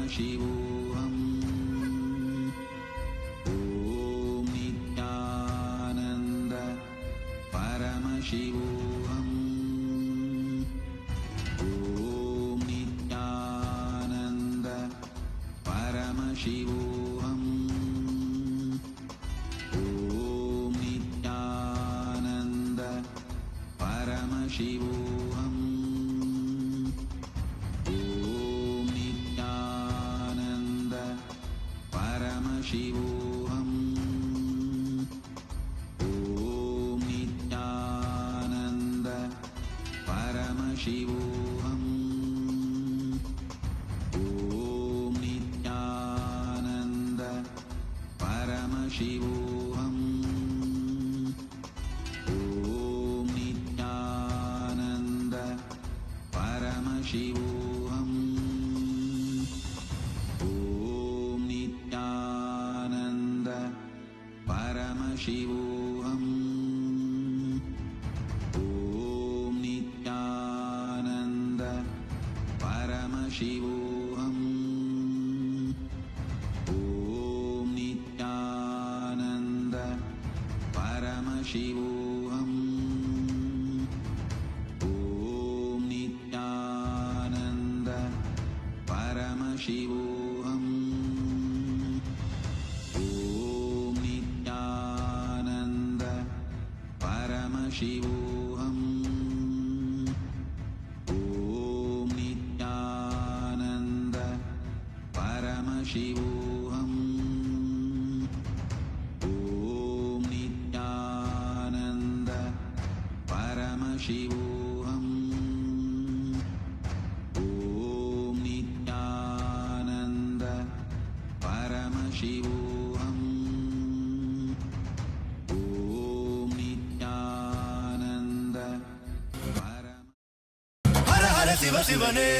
Paramashivoham. Om Nityananda Paramashivoham. Om Nityananda Paramashivoham. Om Nityananda Paramashivoham. Om Nityananda Paramashivoham. Om Nityananda Paramashivoham. Om Nityananda Paramashivoham. Om Nityananda Paramashivoham. Om Nityananda Paramashivoham. Om Nityananda Paramashivoham. Om Nityananda Paramashivoham. Om Nityananda Paramashivoham. Om Nityananda Paramashivoham. Om Nityananda Paramashivoham. Om Nityananda Paramashivoham. Om Nityananda Paramashivoham. Om Nityananda Hara Hara சிவ சிவனே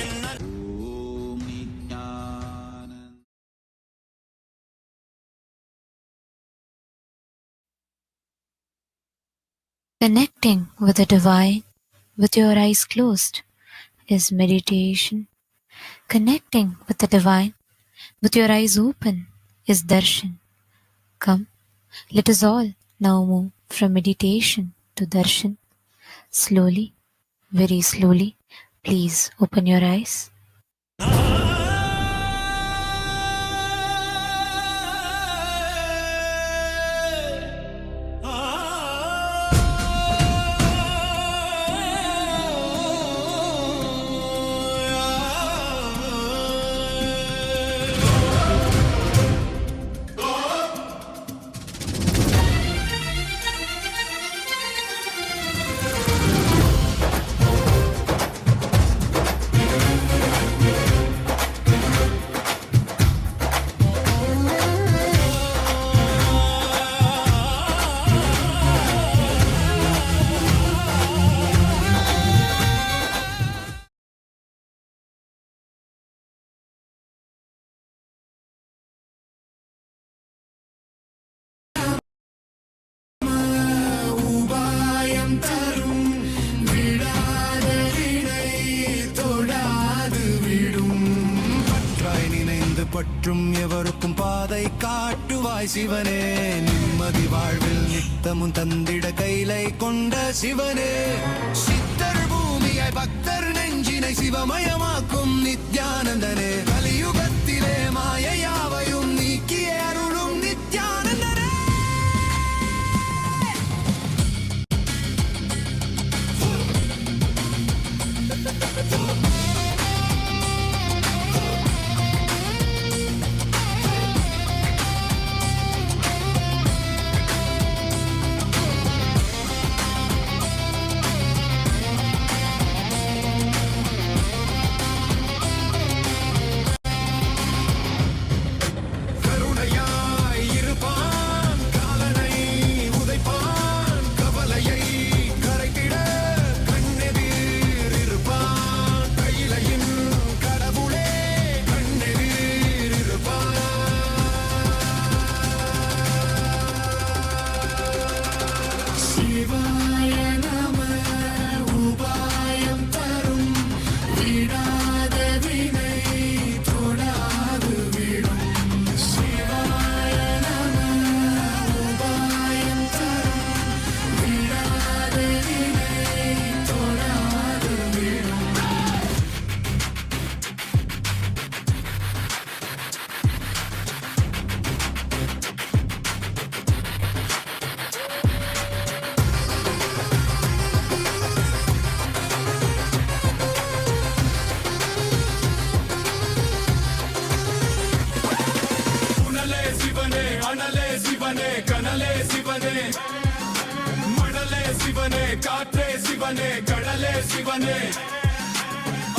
என்ன Om Nityananda. Connecting with the divine with your eyes closed is meditation. Connecting with the divine with your eyes open is darshan. Come, let us all now move from meditation to darshan. Slowly, very slowly, please open your eyes. பற்றும் எவருக்கும் பாதை காட்டுவாய் சிவனே நிம்மதி வாழ்வில் நித்தமும் தந்திட கைலை கொண்ட சிவனே சித்தர் பூமியாய் பக்தர் நெஞ்சினை சிவமயமாக்கும் நித்யானந்தனே கலியுகத்திலே மாயையாவையும் நீக்கிய அருளும் நித்யானந்தனே சிவனே கனலே சிவனே மணலே சிவனே காற்றே சிவனே கடலே சிவனே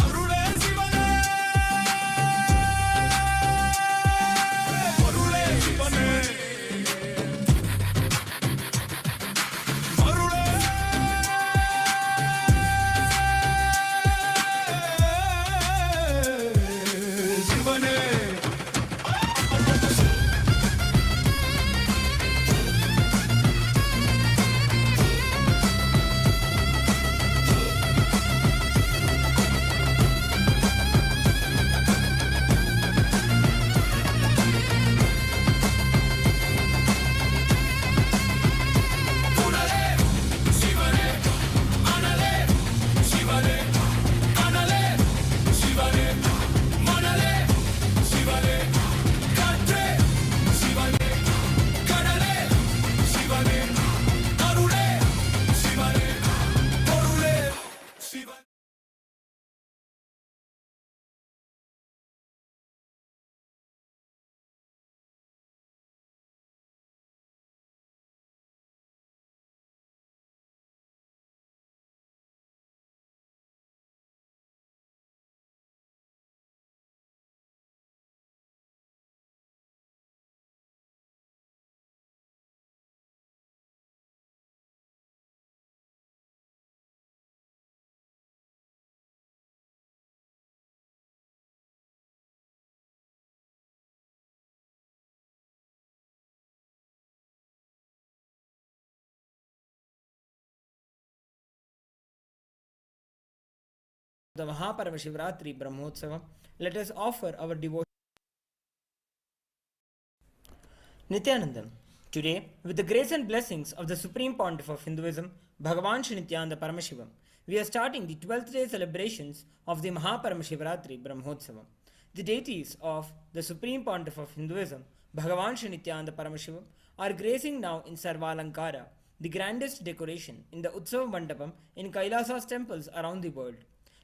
அருளே சிவனே பொருளே சிவனே அருளே சிவனே the Maha Paramashivaratri Brahmotsavam, let us offer our devotion. Nithyanandam. Today, with the grace and blessings of the Supreme Pontiff of Hinduism, Bhagavan Sri Nithyanaanda Paramashivamam, we are starting the 12th day celebrations of the Maha Paramashivaratri Brahmotsavam. The deities of the Supreme Pontiff of Hinduism, Bhagavan Sri Nithyanaanda Paramashivamam, are gracing now in Sarvalankara, the grandest decoration in the Utsav Mandapam in Kailasa's temples around the world.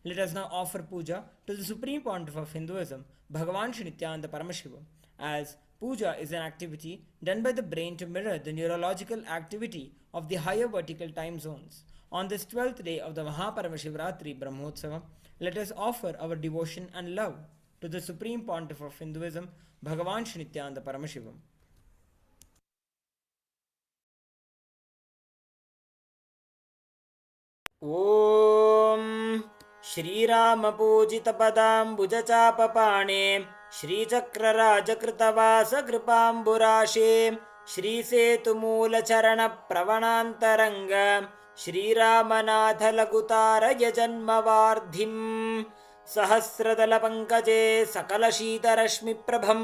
Let us now offer puja to the Supreme Pontiff of Hinduism, Bhagavan Sri Nithyanaanda Paramashivamam, as puja is an activity done by the brain to mirror the neurological activity of the higher vertical time zones. On this 12th day of the Maha Paramashivaratri Brahmotsavam, let us offer our devotion and love to the Supreme Pontiff of Hinduism, Bhagavan Sri Nithyanaanda Paramashivamam. Om Shrirama Pujita Padambujachapapaane Shrichakrarajakritavasa Kripamburashe Shri Setumula Charana Pravanantaranga Shriramanath Lagutara Yajanmavardhim Sahasradala Pankaje Sakala Shita Rashmi Prabham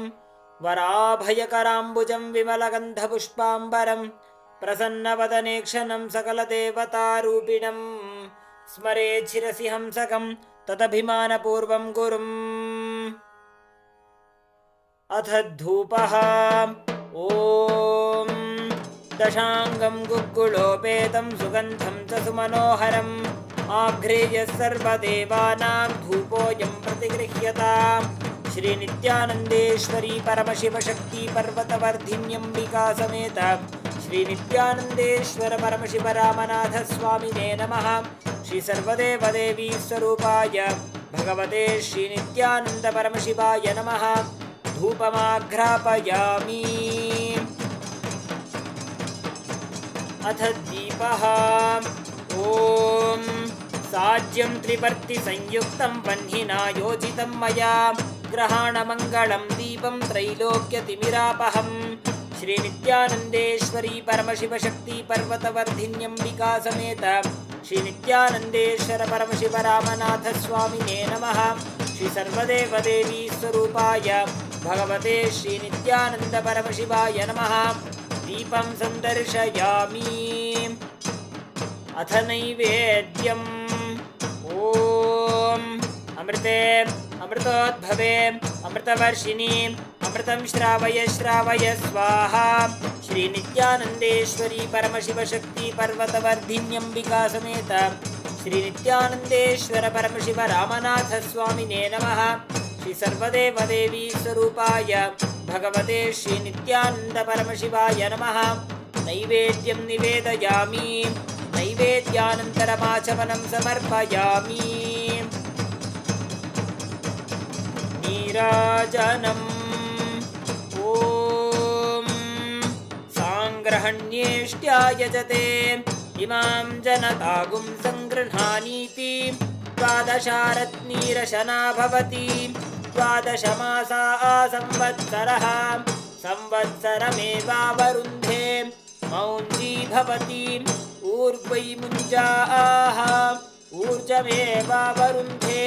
Varabhayakarambujam Vimalagandha Pushpambaram Prasanna-vadanekshanam sakala-devata-rupinam smare-chirasi hamsakam tadabhimana-purvam gurum. Atha-dhupaha Om Dashangam Guggulopetam Sugandham Tasumanoharam Agreya-sarva-devanam Dhupoyam pratigrihyata Shri Nityanandeshwari Paramashiva Shakti Parvatavardhinyambika Sameta Shri Nityanandeshwara Paramashiva Ramanatha Swamine Namaha Shri Sarvadeva Devi Swarupaya Bhagavate Shri Nityananda Paramashivaya Namaha Dhupamagrapayami Atha Deepaha Om Sajyam Triparti Sanyuktam Vanhina Yojitam Maya Grahana Mangalam Deepam Trailokya Timirapaham Shri Nityanandeshwari Paramashiva Shakti Parvatavardhinyambika Sameta Shri Nityanandeshwara Paramashiva Ramanatha Swamine Namaha Shri Sarvadeva Devi Swarupaya Bhagavate Shri Nityananda Paramashivaya Namaha Deepam Sandarshayami Atha Naivedyam Om Amrite Amritodbhave Amritavarshini Amritam Shravaya Shravaya Swaha Shri Nityanandeshwari Paramashiva Shakti Parvatavardhinyambika Sameta Shri Nityanandeshwara Paramashiva Ramanatha Swamine Namaha Shri Sarvadeva Devi Swarupaya भगवते श्रीनित्यानन्दपरमशिवाय नमः। नैवेद्यं निवेदयामि, नैवेद्यानन्तरमाचमनं समर्पयामि। नीराजनम् ॐ साङ्ग्रहण्येष्ट्यायजते इमां जनतागुं सङ्गृह्णानीति। द्वादशारत्नीरशना भवति, द्वादशमासा संवत्सरः, संवत्सरमेवावरुन्धे मौञ्जी भवति। ऊर्ध्वै मुञ्जाः ऊर्जमेवावरुन्धे,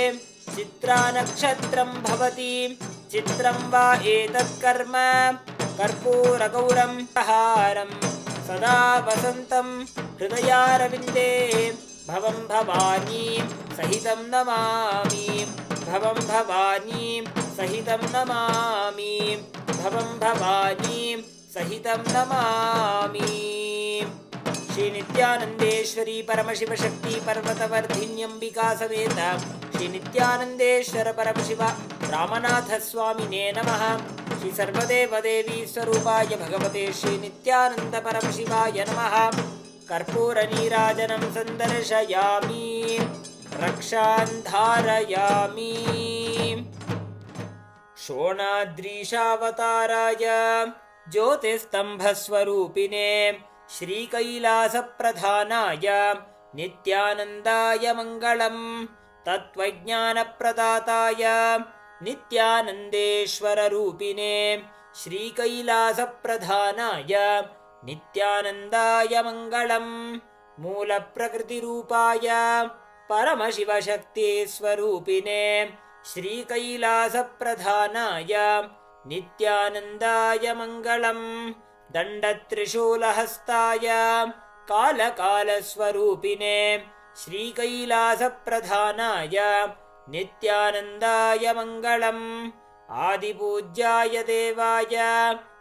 चित्रानक्षत्रं भवति। चित्रं वा एतत्कर्म कर्पूरगौरं हारं सदा वसन्तं हृदयारविन्दे भवं भवानी सहितं नमामि। भवं भवानी सहितं नमामि। भवं भवानी सहितं नमामि। श्री नित्यानंदेश्वरी परमशिव शक्ति पर्वतवर्धिन्यंबिका समेत श्री नित्यानंदेश्वर परमशिव रामनाथ स्वामिने नमः। श्री सर्वदेव देवी स्वरूपाय भगवते श्री नित्यानंद परमशिवाय नमः। कर्पूर नीराजनं संदर्शयामि, रक्षान् धारयामि। शोणाद्रीशावताराय ज्योतिस्तंभस्वरूपिणे श्रीकैलासप्रधानाय नित्यानन्दाय मङ्गलम्। तत्त्वज्ञानप्रदाताय नित्यानन्देश्वररूपिणे श्रीकैलासप्रधानाय नित्यानन्दाय मङ्गलम्। मूलप्रकृतिरूपाय परमशिवशक्तिस्वरूपिणे श्रीकैलासप्रधानाय नित्यानन्दाय मङ्गलम्। दण्डत्रिशूलहस्ताय कालकालस्वरूपिणे श्रीकैलासप्रधानाय नित्यानन्दाय मङ्गलम्। आदिपूज्याय देवाय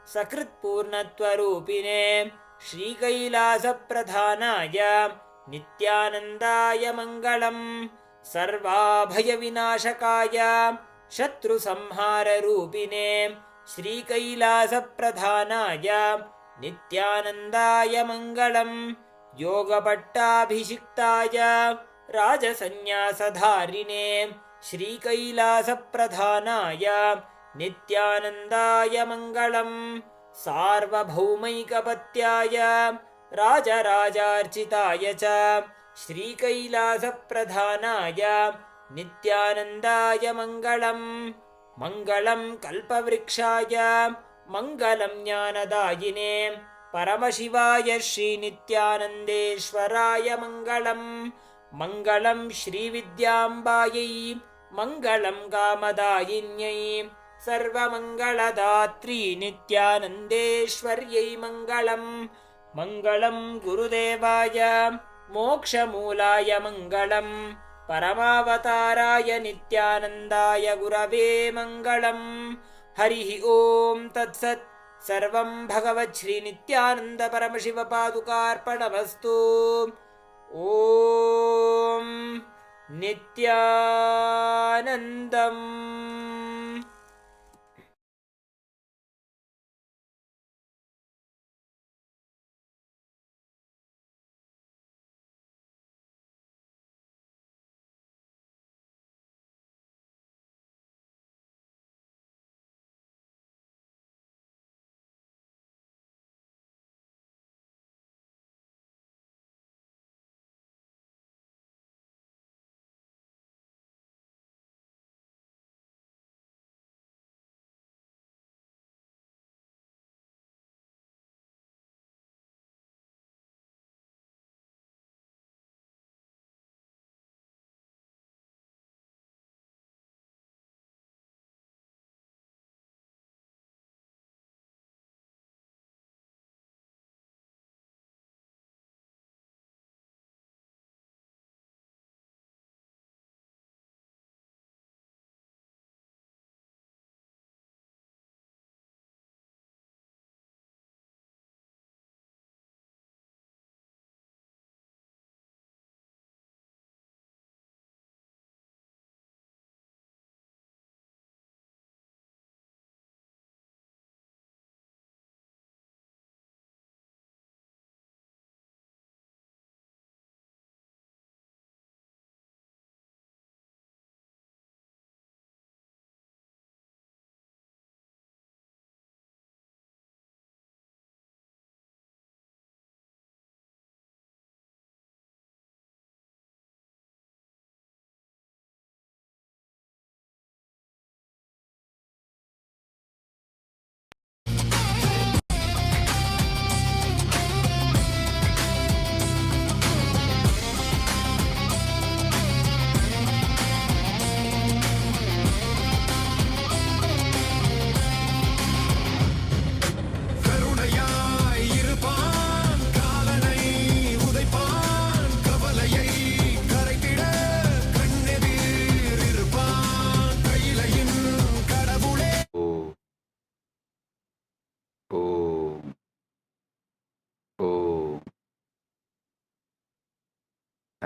सकृत्पूर्णत्वरूपिणे श्रीकैलासप्रधानाय नित्यानन्दाय मङ्गलम्। सर्वाभयविनाशकाय शत्रुसंहाररूपिणे श्रीकैलासप्रधानाय नित्यानन्दाय मङ्गलम्। योगपट्टाभिषिक्ताय राजसन्न्यासधारिणे श्रीकैलासप्रधानाय नित्यानन्दाय मङ्गलम्। सार्वभौमैकपत्याय राजराजार्चिताय च श्रीकैलासप्रधानाय नित्यानन्दाय मङ्गलम्। मङ्गलं कल्पवृक्षाय मङ्गलं ज्ञानदायिने परमशिवाय श्रीनित्यानन्देश्वराय मङ्गलम्। मङ्गलं श्रीविद्याम्बायै मङ्गलं कामदायिन्यै सर्वमङ्गलदात्री नित्यानन्देश्वर्यै मङ्गलम्। मङ्गलं गुरुदेवाय मोक्षमूलाय मङ्गलम्। परमावताराय नित्यानन्दाय गुरवे मङ्गलम्। हरिः ॐ तत्सत्। सर्वं भगवत् श्री नित्यानन्द परमशिव पादुकार्पणमस्तु। ॐ नित्यानन्दम्।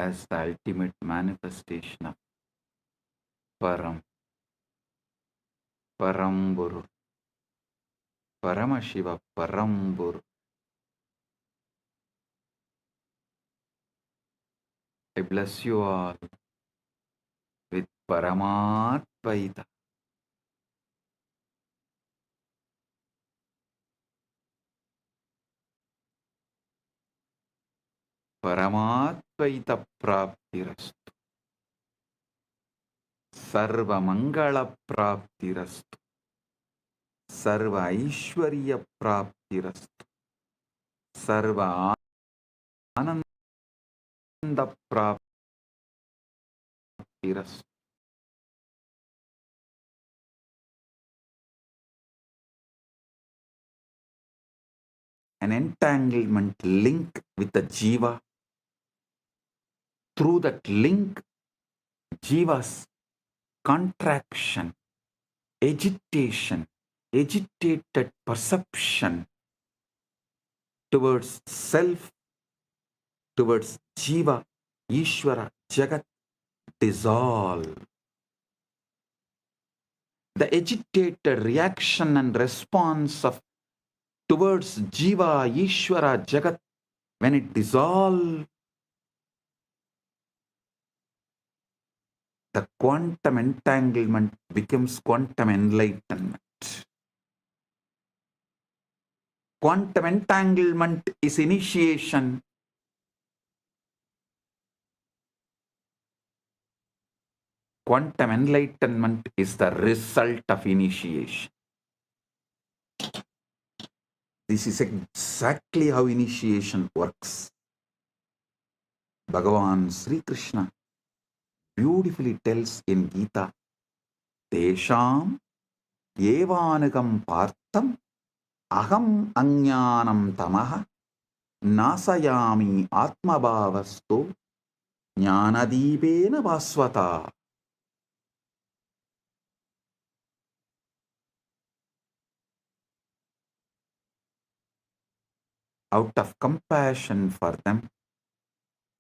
as the ultimate manifestation of Paramporul, Paramashiva, Paramporul. I bless you all with Paramatvaita. Paramatvaita praptirastu. Sarva mangala praptirastu. Sarva aishwarya praptirastu. Sarva ananda praptirastu. An entanglement link with the jiva. Through that link, jiva's contraction, agitation, agitated perception towards self, towards jiva, Ishvara, Jagat dissolve. The agitated reaction and response of towards jiva, Ishvara, Jagat, when it dissolves, the quantum entanglement becomes quantum enlightenment. Quantum entanglement is initiation. Quantum enlightenment is the result of initiation. This is exactly how initiation works. Bhagavan Sri Krishna beautifully tells in Gita, Tesham evanagam partam aham ajnanam tamaha nasayami atmabhavasto jnanadipena vasvata. Out of compassion for them,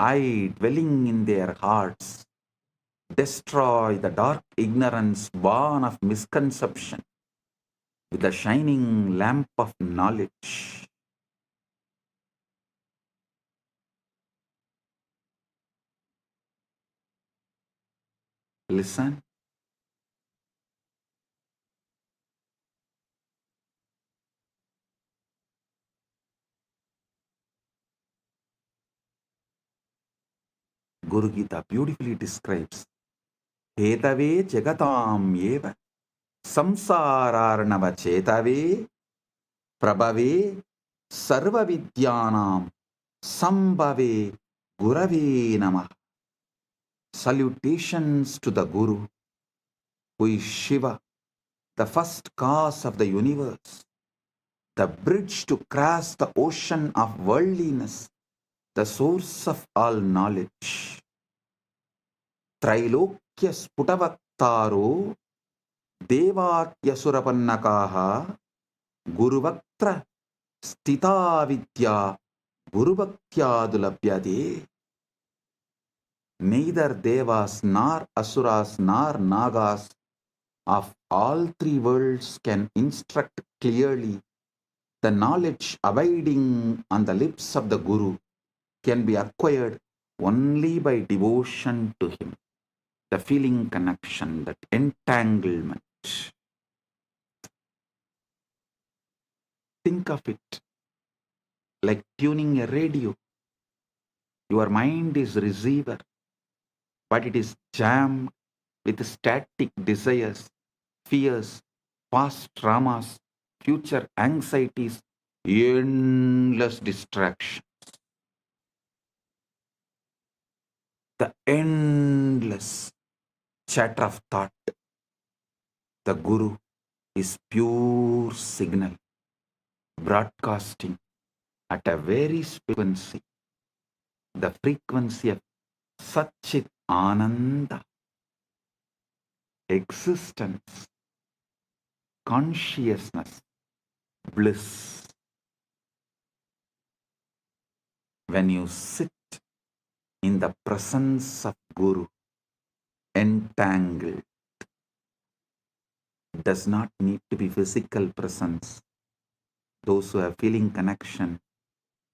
I, dwelling in their hearts, destroy the dark ignorance born of misconception with the shining lamp of knowledge. Listen. Guru Gita beautifully describes Hetave Jagatam Eva Samsararnava Chetave Prabhave Sarva Vidyanam Sambhave Gurave Namah. Salutations to the Guru, who is Shiva, the first cause of the universe, the bridge to cross the ocean of worldliness, the source of all knowledge. Trailokya Sputavaktaro Devatyasurapanakaha Guruvaktra Stita Vidya Gurubhaktyadulabhyade. Neither Devas nor Asuras nor Nagas of all three worlds can instruct clearly. The knowledge abiding on the lips of the Guru can be acquired only by devotion to him. The feeling connection, that entanglement. Think of it like tuning a radio. Your mind is receiver, but it is jammed with static desires, fears, past traumas, future anxieties, endless distraction. The endless chatter of thought. The Guru is pure signal, broadcasting at a very frequency, the frequency of Satchit Ananda, existence, consciousness, bliss. When you sit in the presence of Guru, entangled. It does not need to be physical presence. Those who have feeling connection,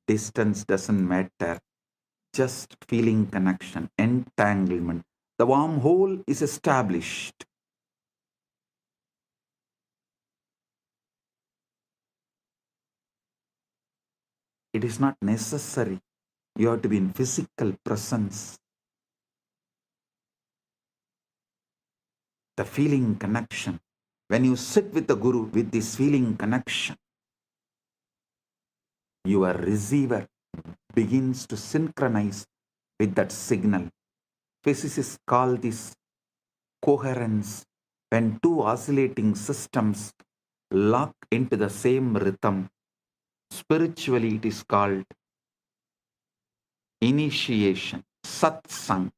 distance doesn't matter. Just feeling connection, entanglement. The wormhole is established. It is not necessary. You have to be in physical presence. The feeling connection. When you sit with the Guru with this feeling connection, your receiver begins to synchronize with that signal. Physicists call this coherence. When two oscillating systems lock into the same rhythm, spiritually it is called initiation, satsang,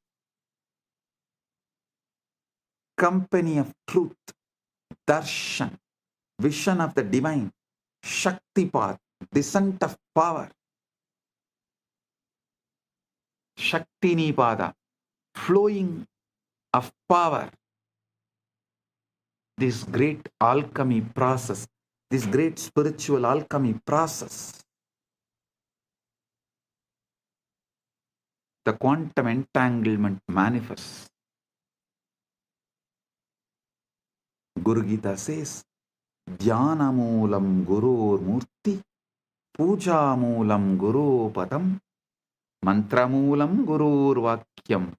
company of truth, darshan, vision of the divine, shaktipat, descent of power, shaktinipada, flowing of power. This great alchemy process, this great spiritual alchemy process, the quantum entanglement manifests. Guru Gita says, Dhyanamulam Gurur Murthy, Pujamulam Guru Padam, Mantramulam Gurur Vakyam,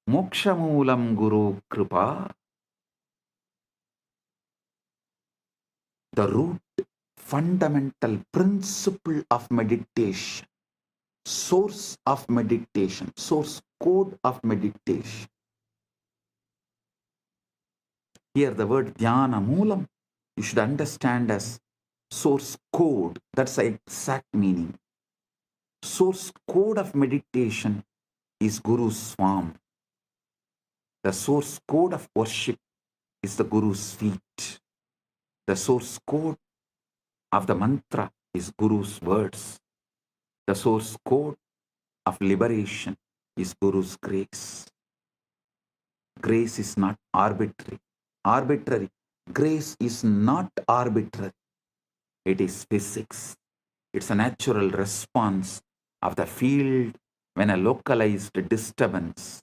Mokshamulam Guru Kripa. The root, fundamental principle of meditation, source of meditation, source code of meditation. Here the word dhyana moolam, you should understand as source code. That's the exact meaning. Source code of meditation is Guru's form. The source code of worship is the Guru's feet. The source code of the mantra is Guru's words. The source code of liberation is Guru's grace. Grace is not arbitrary. Grace is not arbitrary. It is physics. It's a natural response of the field when a localized disturbance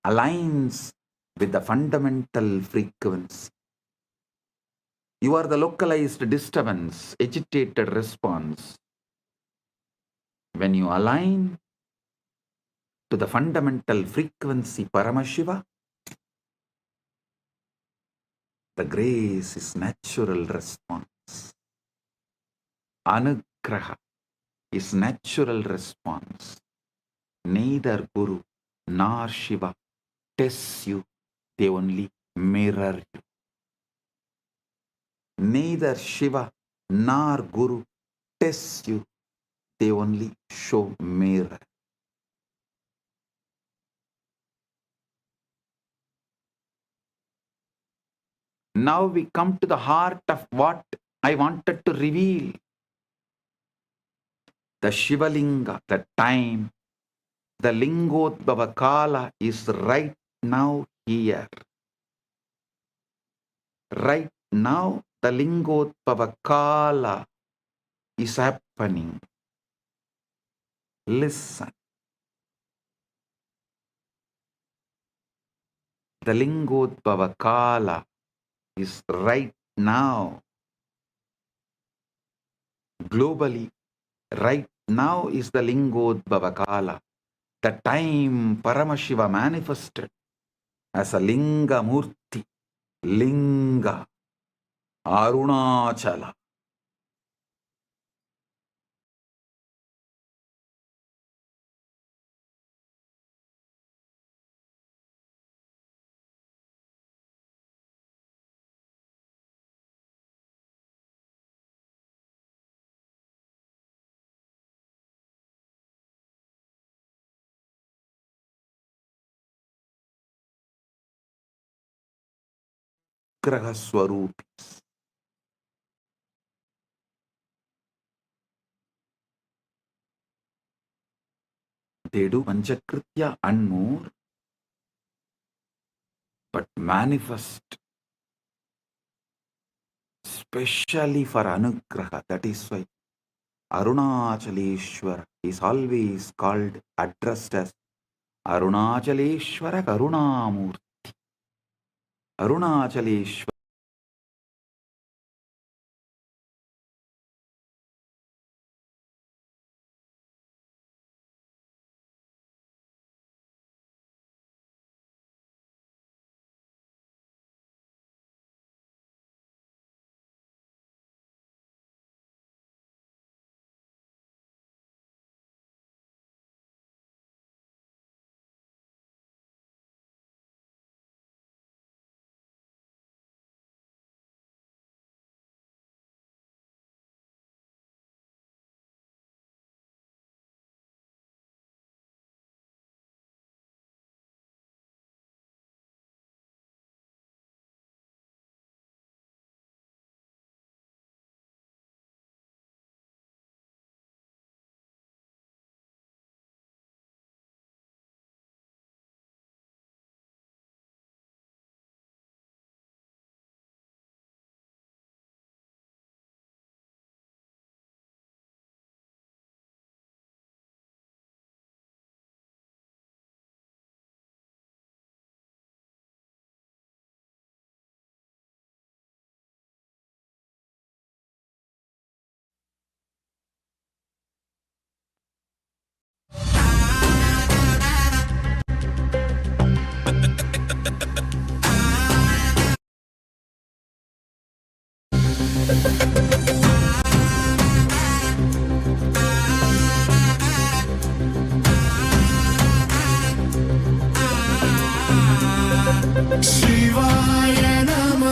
aligns with the fundamental frequency. You are the localized disturbance, agitated response. When you align to the fundamental frequency Paramashiva, the grace is natural response. Anugraha is natural response. Neither Guru nor Shiva tests you, they only mirror you. Neither Shiva nor Guru tests you, they only show mirror. Now we come to the heart of what I wanted to reveal. The Shivalinga, the time, the Lingodbhava Kala is right now here. Right now, the Lingodbhava Kala is happening. Listen. The Lingodbhava Kala is right now. Globally, right now is the Lingodbhava Kala. The time Paramashiva manifested as a Linga Murthy, Linga, Arunachala. Graha Swarupi. They do Panchakritya and more, but manifest specially for Anugraha. That is why Arunachaleshwara is always called, addressed as Arunachaleshwara Karunamurti. Arunachaleshwara. சிவாய நம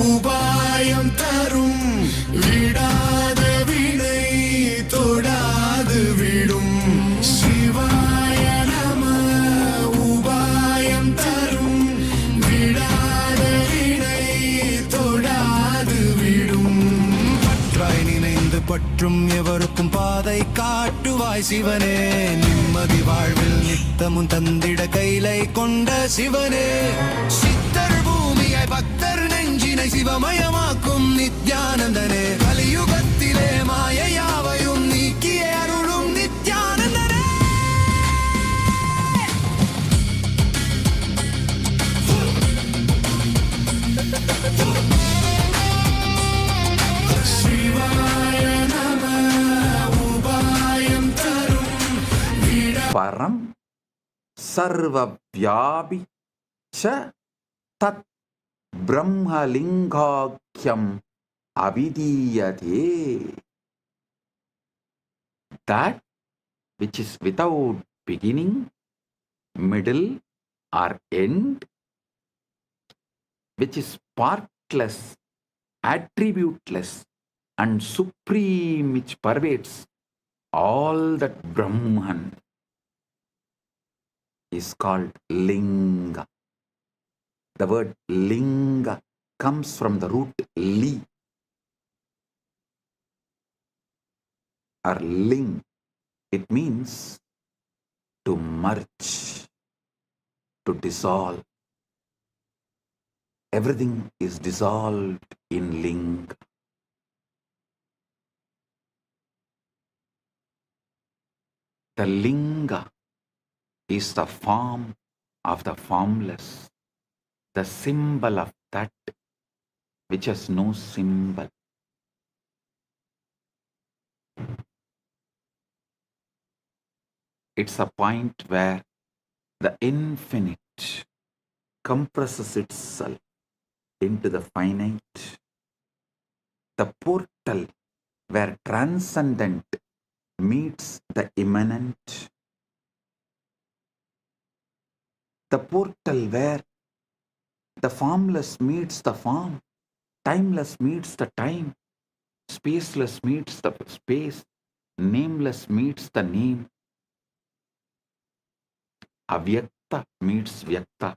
உபாயம் தரும் விடாத வினை தொடாது விடும் சிவாய நம உபாயம் தரும் விடாத வினை தொடாது விடும் பற்றாய் நினைந்து பற்றும் எவருக்கும் பாதை காட்டுவாய் சிவனே நிம்மதி வாழ்வில் நித்தமும் தந்திட கைலை கொண்ட சிவனே சித்தர் பூமியாய் பக்தர் நெஞ்சினை சிவமயமாக்கும் நித்யானந்தனே கலியுகத்திலே மாயையாவையும் நீக்கிய அருளும் நித்யானந்தனே சிவாய நம உபாயம் தரும் Param Sarvavyapi Cha Tat Brahmalingakyam Avidiyate. That which is without beginning, middle, or end, which is partless, attributeless, and supreme, which pervades all that Brahman, is called Linga. The word Linga comes from the root li or ling. It means to merge, to dissolve. Everything is dissolved in Linga. The Linga is the form of the formless, the symbol of that which has no symbol. It's a point where the infinite compresses itself into the finite, the portal where transcendent meets the immanent, the portal where the formless meets the form, timeless meets the time, spaceless meets the space, nameless meets the name, avyakta meets vyakta,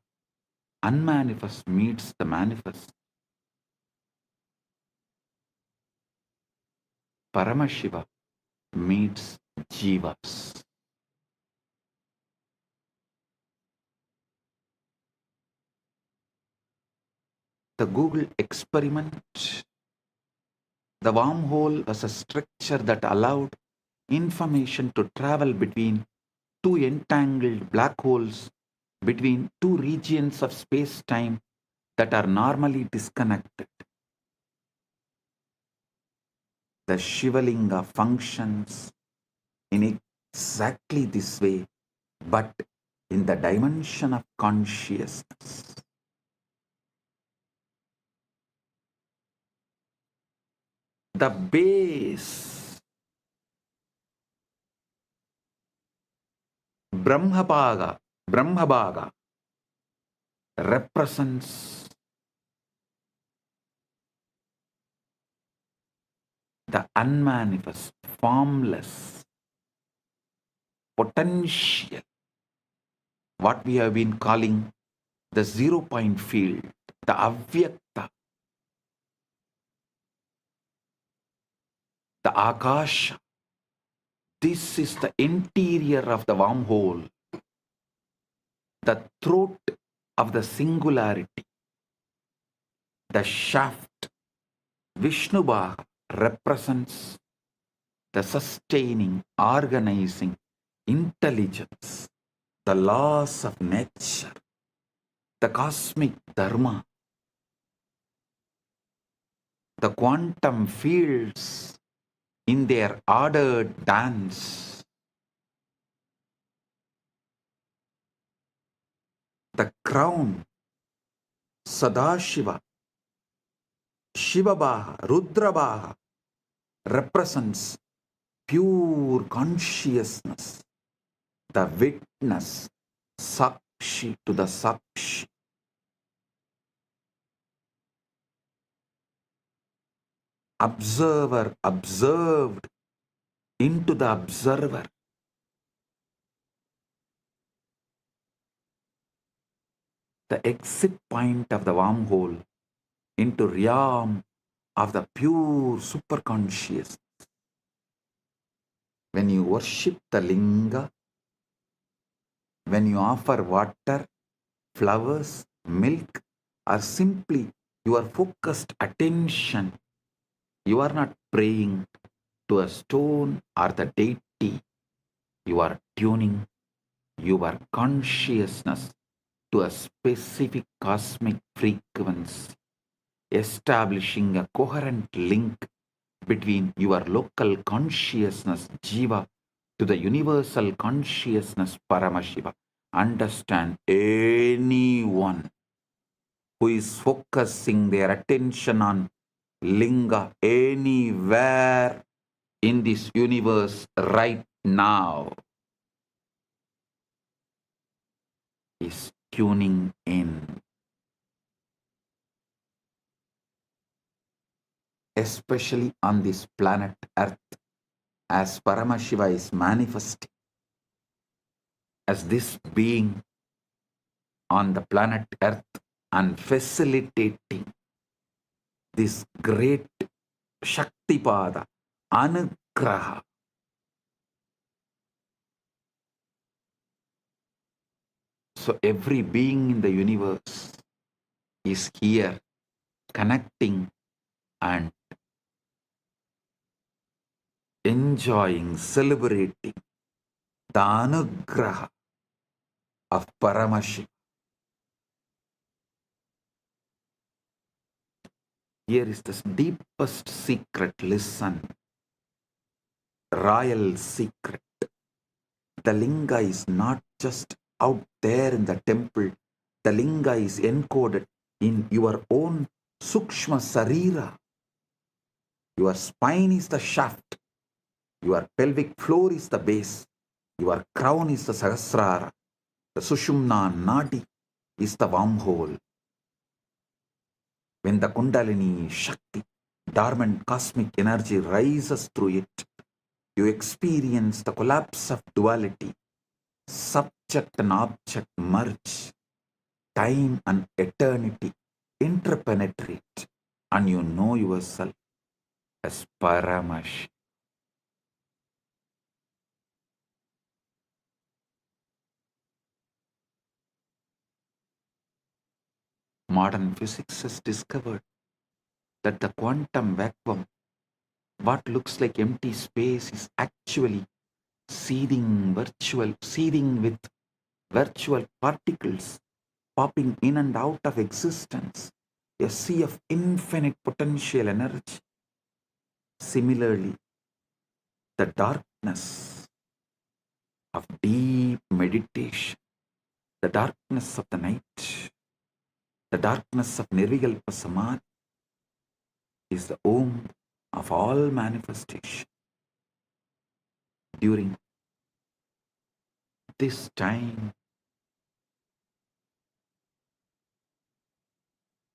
unmanifest meets the manifest. Paramashiva meets jivas. the Google experiment, the wormhole was a structure that allowed information to travel between two entangled black holes between two regions of space-time that are normally disconnected. The Shivalinga functions in exactly this way, but in the dimension of consciousness. The base, Brahmabhaga, represents the unmanifest, formless, potential, what we have been calling the 0 point field, the avyakta, the akasha. This is the interior of the wormhole, the throat of the singularity, the shaft. Vishnubhaga represents the sustaining, organizing intelligence, the laws of nature, the cosmic dharma, the quantum fields in their ordered dance, the crown, Sadashiva, Shivabhaga, Rudrabhaga represents pure consciousness, the witness, Sakshi to the Sakshi. Observer observed into the observer. The exit point of the wormhole into realm of the pure superconscious. When you worship the linga, when you offer water, flowers, milk, or simply your focused attention, you are not praying to a stone or the deity. You are tuning your consciousness to a specific cosmic frequency, establishing a coherent link between your local consciousness, Jiva, to the universal consciousness, Paramashiva. Understand, anyone who is focusing their attention on linga anywhere in this universe right now is tuning in. Especially on this planet Earth, as Paramashiva is manifesting as this being on the planet Earth and facilitating this great Shaktipada, Anugraha. So every being in the universe is here connecting and enjoying, celebrating the Anugraha of Paramashiva. Here is the deepest secret. Listen, royal secret. The linga is not just out there in the temple. The linga is encoded in your own sukshma sarira. Your spine is the shaft. Your pelvic floor is the base. Your crown is the sahasrara. The sushumna nadi is the wormhole. When the kundalini shakti, dormant cosmic energy rises through it, you experience the collapse of duality. Subject and object merge. Time and eternity interpenetrate, and you know yourself as Paramash. Modern physics has discovered that the quantum vacuum, what looks like empty space, is actually seething with virtual particles popping in and out of existence, a sea of infinite potential energy. Similarly, the darkness of deep meditation, the darkness of the night, the darkness of Nirvikalpa Samadhi is the womb of all manifestation. During this time,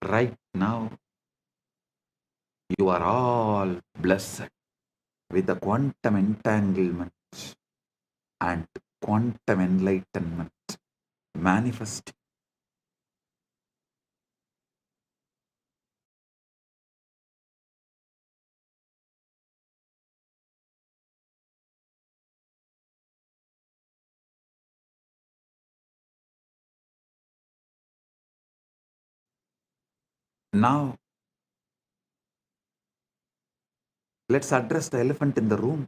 right now, you are all blessed with the quantum entanglement and quantum enlightenment manifesting. Now, let's address the elephant in the room.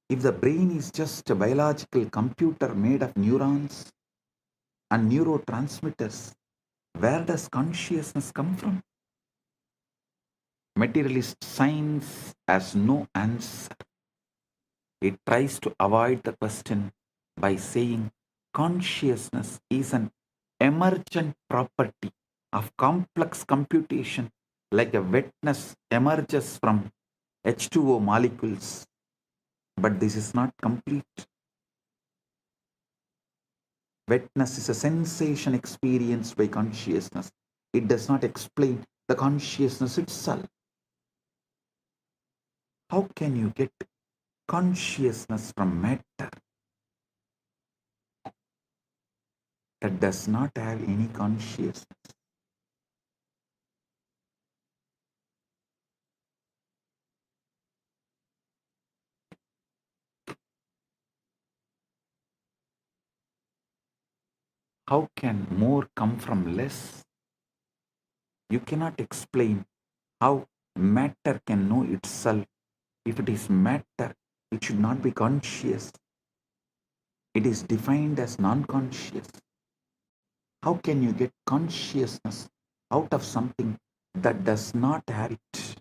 If the brain is just a biological computer made of neurons and neurotransmitters, where does consciousness come from? Materialist science has no answer. It tries to avoid the question by saying consciousness is an emergent property of complex computation, like a wetness emerges from H2O molecules. But this is not complete. Wetness is a sensation experienced by consciousness. It does not explain the consciousness itself. How can you get consciousness from matter that does not have any consciousness? How can more come from less? You cannot explain how matter can know itself. If it is matter, it should not be conscious. It is defined as non-conscious. How can you get consciousness out of something that does not have it?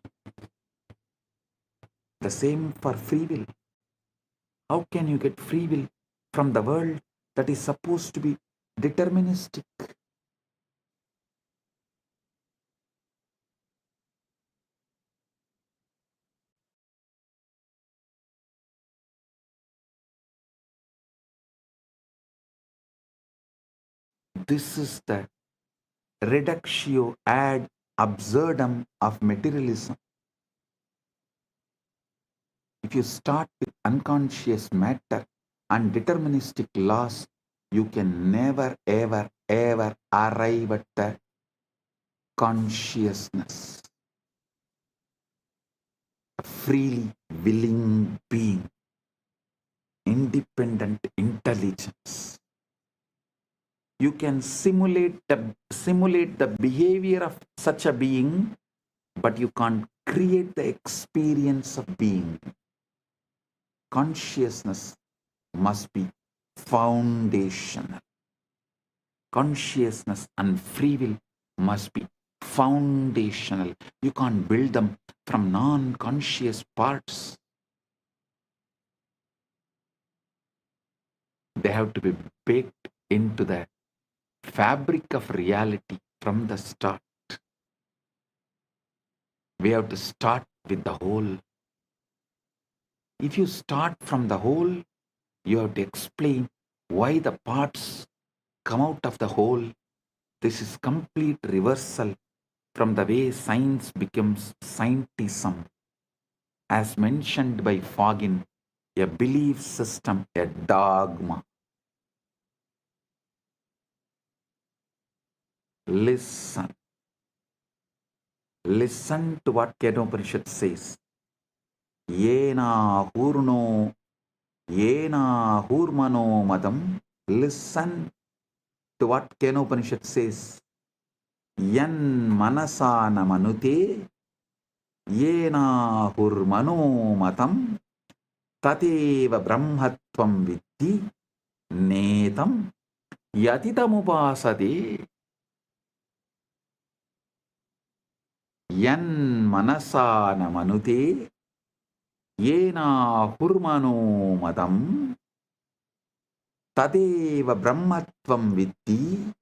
The same for free will. How can you get free will from the world that is supposed to be deterministic? This is the reductio ad absurdum of materialism. If you start with unconscious matter and deterministic laws, you can never, ever, ever arrive at the consciousness. A freely willing being, independent intelligence. You can simulate the behavior of such a being, but you can't create the experience of being. Consciousness must be foundational. Consciousness and free will must be foundational. You can't build them from non-conscious parts. They have to be baked into the fabric of reality from the start. We have to start with the whole. If you start from the whole, you have to explain why the parts come out of the whole. This is complete reversal from the way science becomes scientism. As mentioned by Fagin, a belief system, a dogma. Listen. Listen to what Kedopanishad says. Yena hurno, yena hurmano madam. Listen to what Kenopanishad says. yan manasana manute yena hurmano matam tateva brahmatvam vitti netam yatitamupasade. Yan manasana manute yena hurmano matam tadeva brahmatvam vitti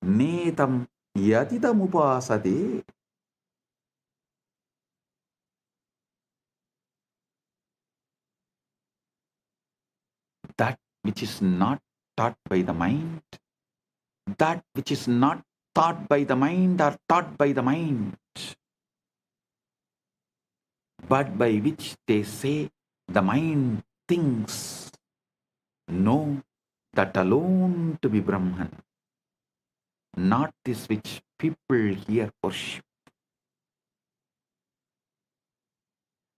netam yatitamupasade. That which is not taught by the mind, that which is not taught by the mind or taught by the mind, but by which they say the mind thinks, know that alone to be Brahman, not this which people here worship.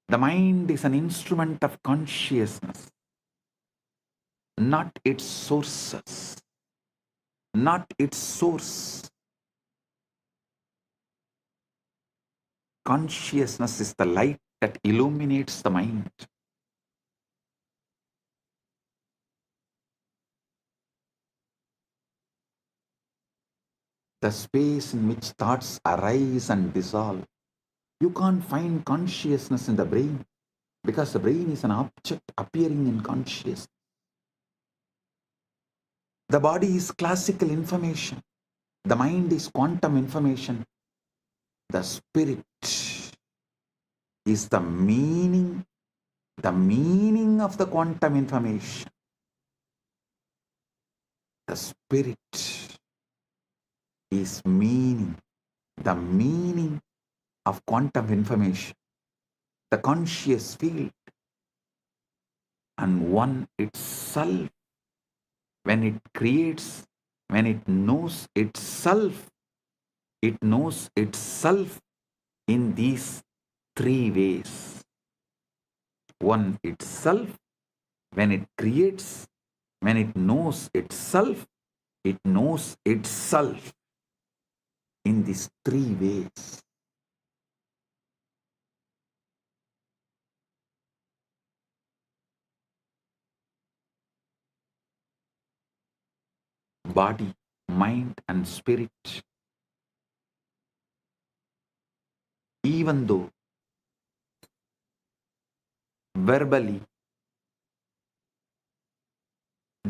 The mind is an instrument of consciousness, not its sources, not its source. Consciousness is the light that illuminates the mind. The space in which thoughts arise and dissolve. You can't find consciousness in the brain because the brain is an object appearing in consciousness. The body is classical information. The mind is quantum information. The spirit is the meaning of the quantum information. The spirit is meaning, the meaning of quantum information, the conscious field, and one itself, when it creates, when it knows itself in these three ways. One itself, when it creates, when it knows itself in these three ways. Body, mind, and spirit, even though verbally,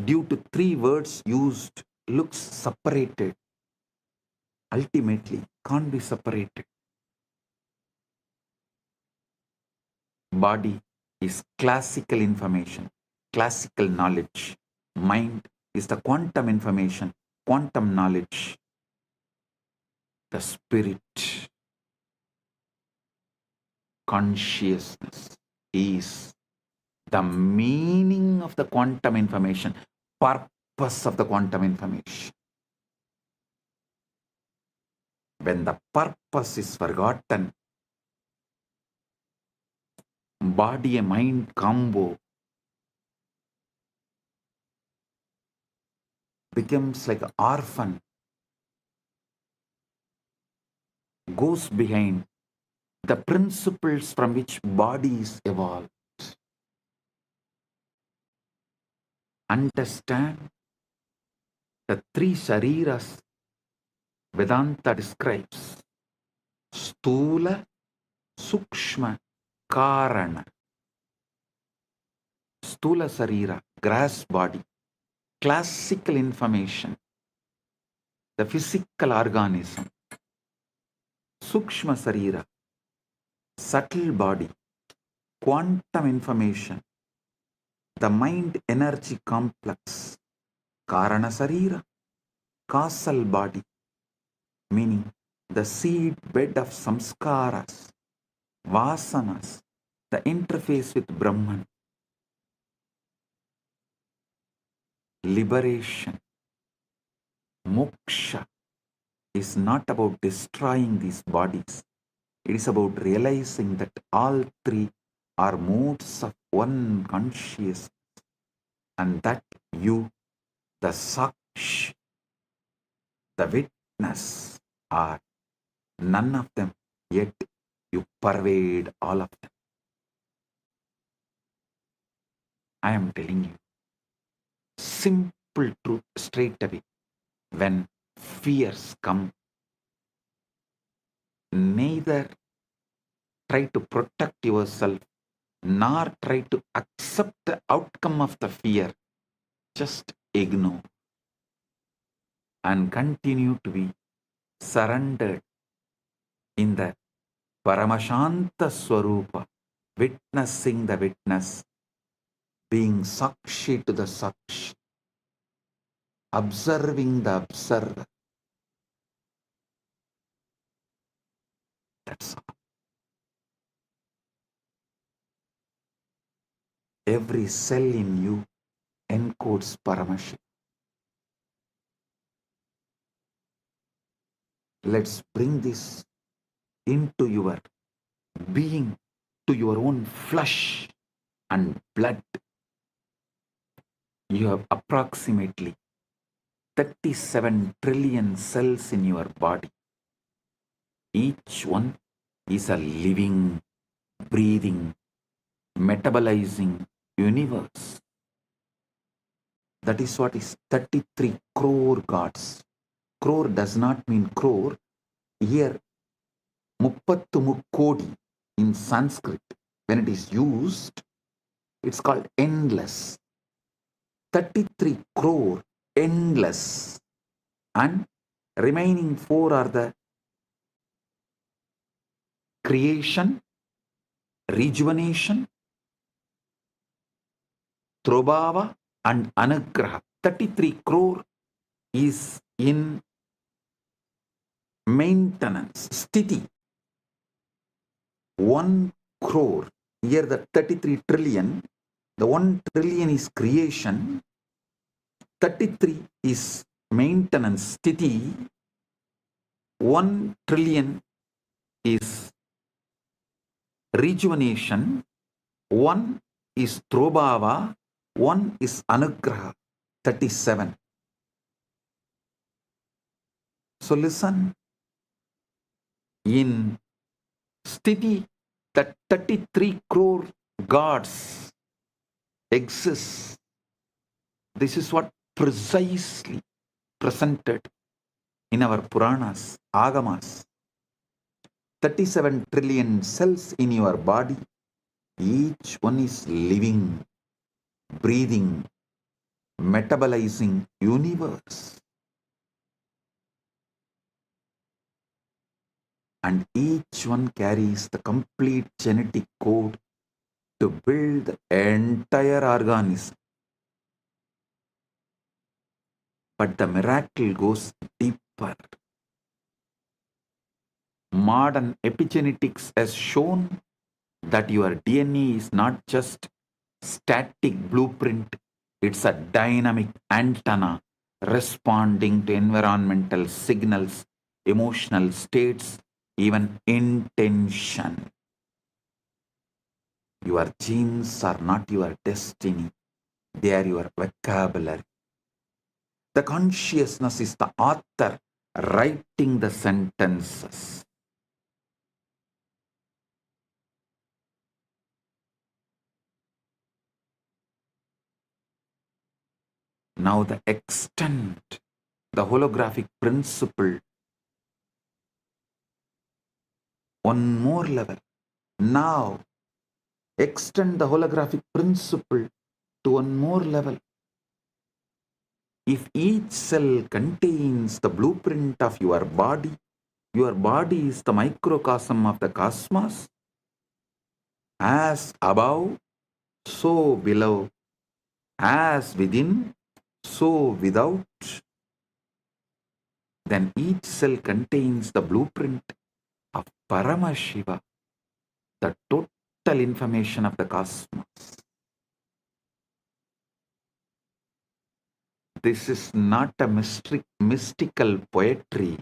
due to three words used, looks separated, ultimately can't be separated. Body is classical information, classical knowledge. Mind is the quantum information, quantum knowledge. The spirit, consciousness, is the meaning of the quantum information, purpose of the quantum information. When the purpose is forgotten, body and mind combo becomes like an orphan, goes behind the principles from which body is evolved. Understand the three shariras Vedanta describes: Stula, Sukshma, Karana. Stula Sarira, grass body, classical information, the physical organism. Sukshma Sarira, subtle body, quantum information, the mind energy complex. Karana Sarira, causal body, meaning the seed bed of samskaras, vasanas, the interface with Brahman. Liberation, moksha, is not about destroying these bodies. It is about realizing that all three are modes of one consciousness, and that you, the saksh, the witness, are none of them, yet you pervade all of them. I am telling you, simple truth straight away. When fears come, neither try to protect yourself nor try to accept the outcome of the fear. Just ignore and continue to be surrendered in the Paramashanta Swarupa, witnessing the witness, being Sakshi to the Sakshi, observing the observer. That's all. Every cell in you encodes Paramashiva. Let's bring this into your being, to your own flesh and blood. You have approximately 37 trillion cells in your body. Each one is a living, breathing, metabolizing universe. That is what is 33 crore gods. Crore does not mean crore. Here, muppattu mukkodi in Sanskrit, when it is used, it's called endless. 33 crore, endless. And remaining 4 are the creation, rejuvenation, Trobhava and Anugraha. 33 crore is in maintenance, sthiti. 1 crore, here the 33 trillion, the 1 trillion is creation, 33 is maintenance, sthiti, 1 trillion is rejuvenation, 1 is Trobhava, 1 is Anugraha, 37. So listen, in sthiti, that 33 crore gods exist. This is what precisely presented in our Puranas, Agamas. 37 trillion cells in your body, each one is living, breathing, metabolizing universe. And each one carries the complete genetic code to build the entire organism. But the miracle goes deeper. Modern epigenetics has shown that your DNA is not just static blueprint, it's a dynamic antenna responding to environmental signals, emotional states, even intention. Your genes are not your destiny, they are your vocabulary. The consciousness is the author writing the sentences. Now the extent, the holographic principle, one more level. Now extend the holographic principle to one more level. If each cell contains the blueprint of your body is the microcosm of the cosmos. As above, so below. As within, so without. Then each cell contains the blueprint of Paramashiva, the total information of the cosmos. This is not a mystical poetry.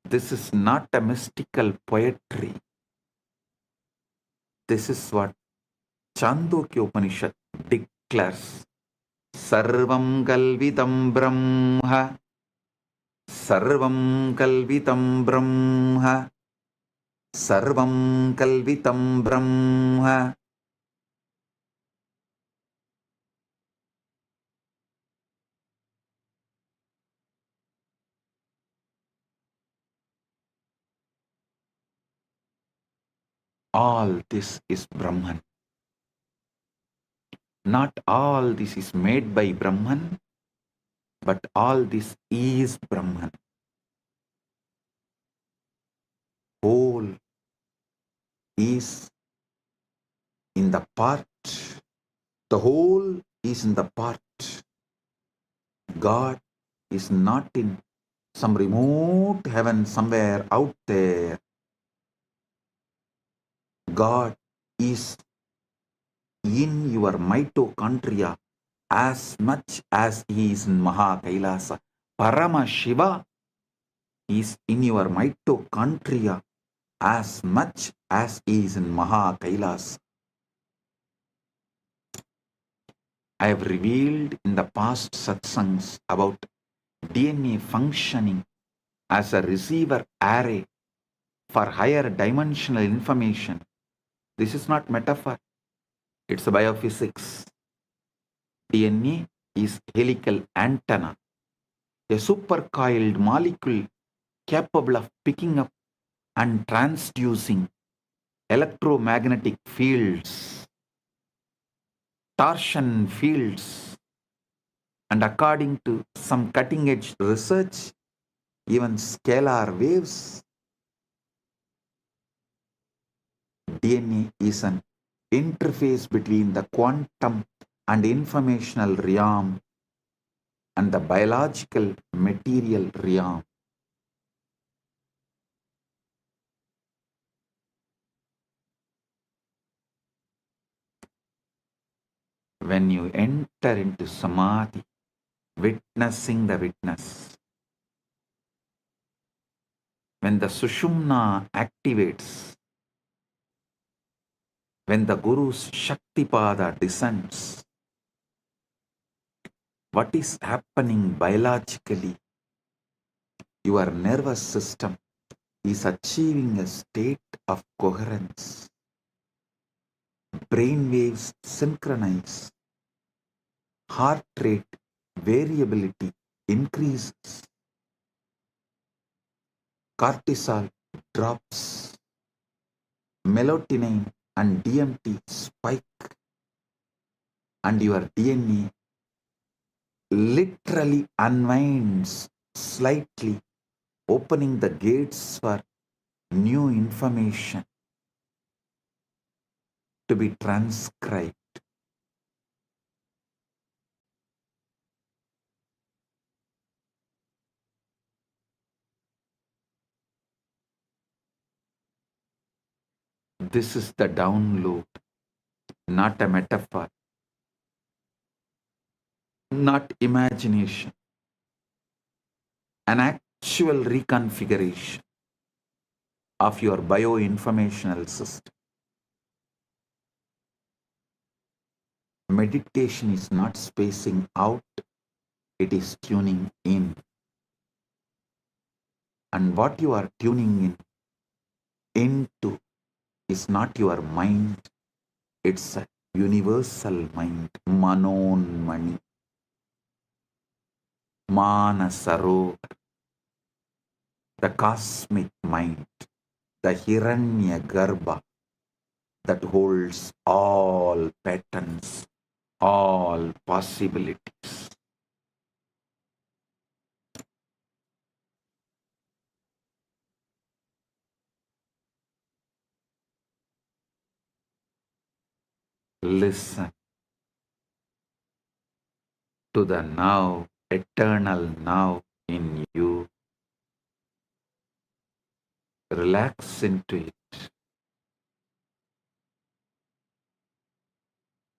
This is not a mystical poetry. This is what Chandogya Upanishad declares. Sarvam Galvidam Brahma Sarvam kalvitam brahma. Sarvam kalvitam brahma. All this is Brahman. Not all this is made by Brahman, but all this is Brahman. Whole is in the part. The whole is in the part. God is not in some remote heaven somewhere out there. God is in your mitochondria as much as he is in Maha Kailasa. Paramashiva is in your mitochondria as much as he is in Maha Kailasa. I have revealed in the past satsangs about DNA functioning as a receiver array for higher dimensional information. This is not metaphor, it's biophysics. DNA is helical antenna, a supercoiled molecule capable of picking up and transducing electromagnetic fields, torsion fields, and according to some cutting-edge research, even scalar waves. DNA is an interface between the quantum and informational realm and the biological material realm. When you enter into samadhi, witnessing the witness, when the sushumna activates, when the Guru's Shaktipada descends, what is happening biologically? Your nervous system is achieving a state of coherence. Brain waves synchronize. Heart rate variability increases. Cortisol drops. Melatonin and DMT spike. And your DNA literally unwinds slightly, opening the gates for new information to be transcribed. This is the download, not a metaphor, not imagination, an actual reconfiguration of your bioinformational system. Meditation is not spacing out, it is tuning in. And what you are tuning into is not your mind, it's a universal mind, Manon Mani, Manasarovar, the cosmic mind, the Hiranya Garbha that holds all patterns, all possibilities. Listen to the now, eternal now in you. Relax into it,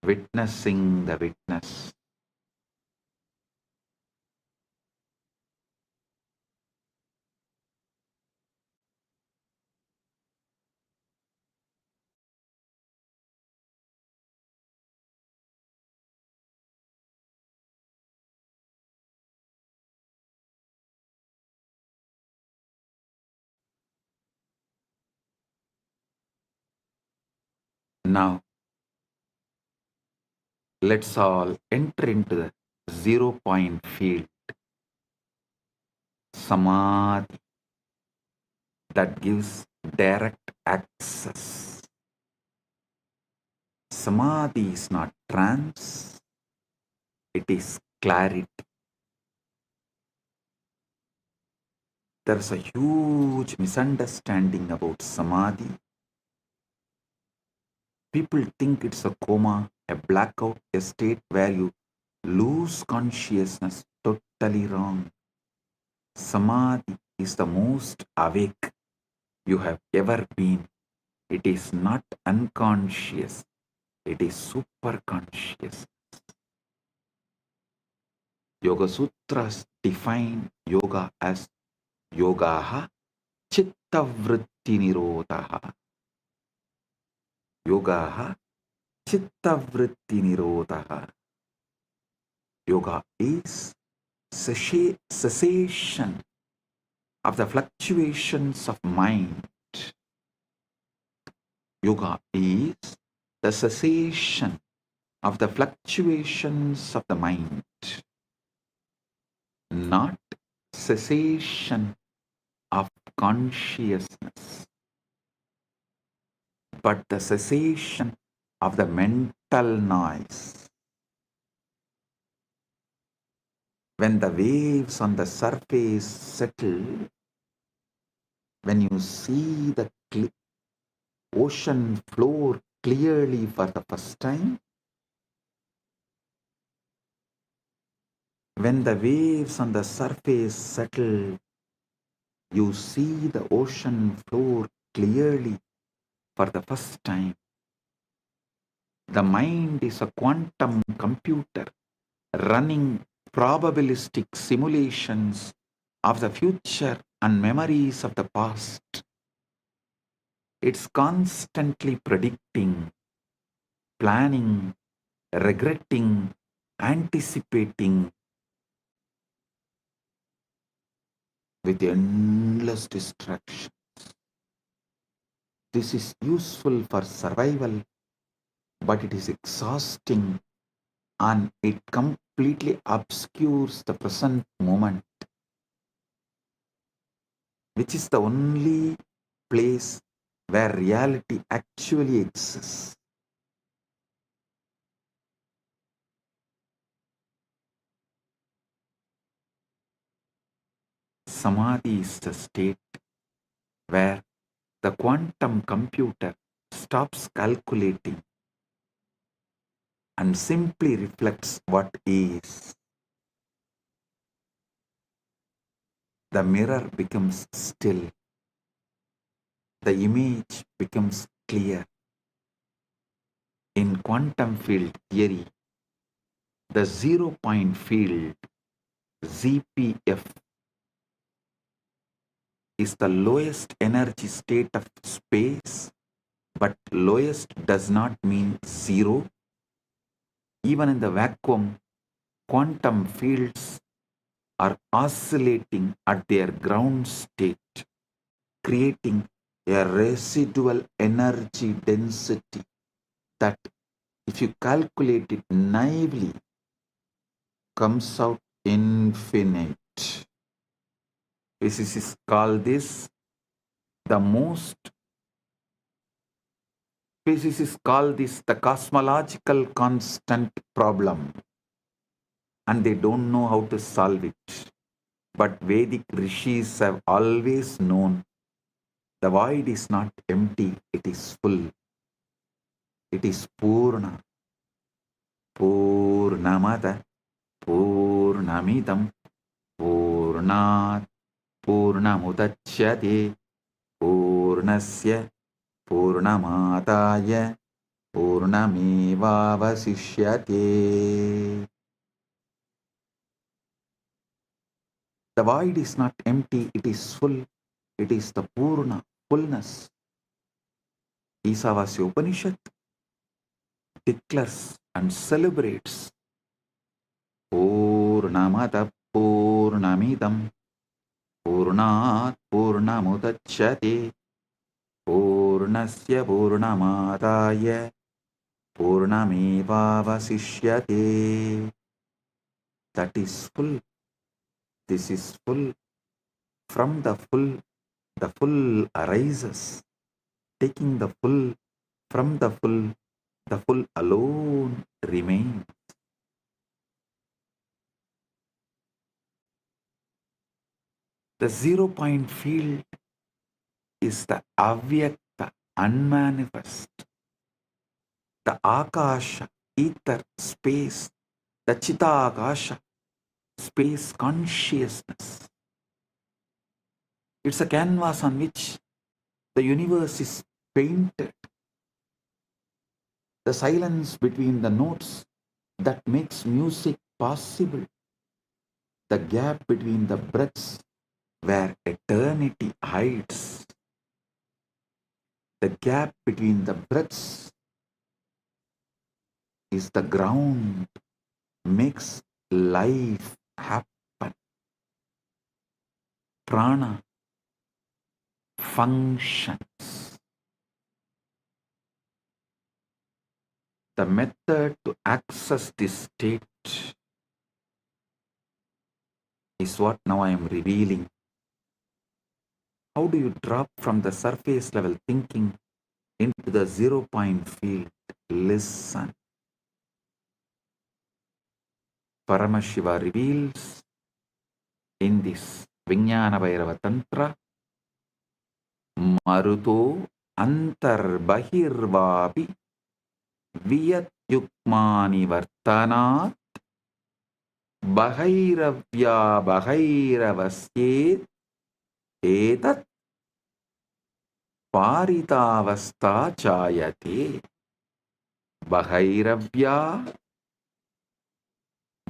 witnessing the witness. Now, let's all enter into the 0 point field, samadhi, that gives direct access. Samadhi is not trance, it is clarity. There's a huge misunderstanding about samadhi. People think it's a coma, a blackout, a state where you lose consciousness. Totally wrong. Samadhi is the most awake you have ever been. It is not unconscious, it is super conscious. Yoga Sutras define yoga as yogaha chitta vritti nirodhaha. Yogaha chitta vritti nirodhaha. Yoga is cessation of the fluctuations of mind. Yoga is the cessation of the fluctuations of the mind, not cessation of consciousness, but the cessation of the mental noise. When the waves on the surface settle, when you see the ocean floor clearly for the first time, when the waves on the surface settle, you see the ocean floor clearly for the first time. The mind is a quantum computer running probabilistic simulations of the future and memories of the past. It's constantly predicting, planning, regretting, anticipating with endless distractions. This is useful for survival, but it is exhausting and it completely obscures the present moment, which is the only place where reality actually exists. Samadhi is the state where the quantum computer stops calculating and simply reflects what is. The mirror becomes still. The image becomes clear. In quantum field theory, the 0 point field, ZPF, is the lowest energy state of space, but lowest does not mean zero. Even in the vacuum, quantum fields are oscillating at their ground state, creating a residual energy density that, if you calculate it naively, comes out infinite. Physicists call this the cosmological constant problem, and they don't know how to solve it. But Vedic rishis have always known the void is not empty, it is full. It is Purna. Purnamada, Purnamidam, Purnat, Purnamudachyate, Purnasya, Purnamadaya, Purnamevavasishyate. The void is not empty, it is full. It is the Purna, fullness. Isavasya Upanishad declares and celebrates Purnamada Purnamidam Purnat Purnamudachyate Purnasya Purnamadaya Purnamevavasishyate. That is full. This is full. From the full arises. Taking the full from the full alone remains. The 0 point field is the avyakta, unmanifest, the akasha, ether, space, the chitakasha, space consciousness. It's a canvas on which the universe is painted. The silence between the notes that makes music possible. The gap between the breaths where eternity hides. The gap between the breaths is the ground, makes life happen. Prana functions. The method to access this state is what now I am revealing. How do you drop from the surface level thinking into the 0 point field? Listen. Paramashiva reveals in this Vijnana Bhairava Tantra, Maruto Antar Bahirvapi Viyat Yukmani Vartanat Bahairavya Bahairavasket Etat Paritavasta Chayate. Bahairavya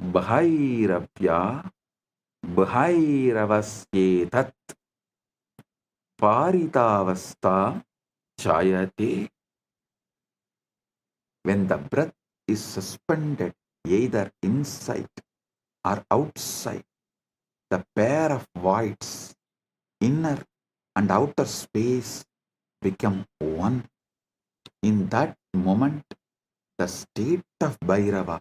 Bahairavya Bahairavasketat Paritavasta Chayate. When the breath is suspended either inside or outside, the pair of voids, inner and outer space, become one. In that moment, the state of Bhairava,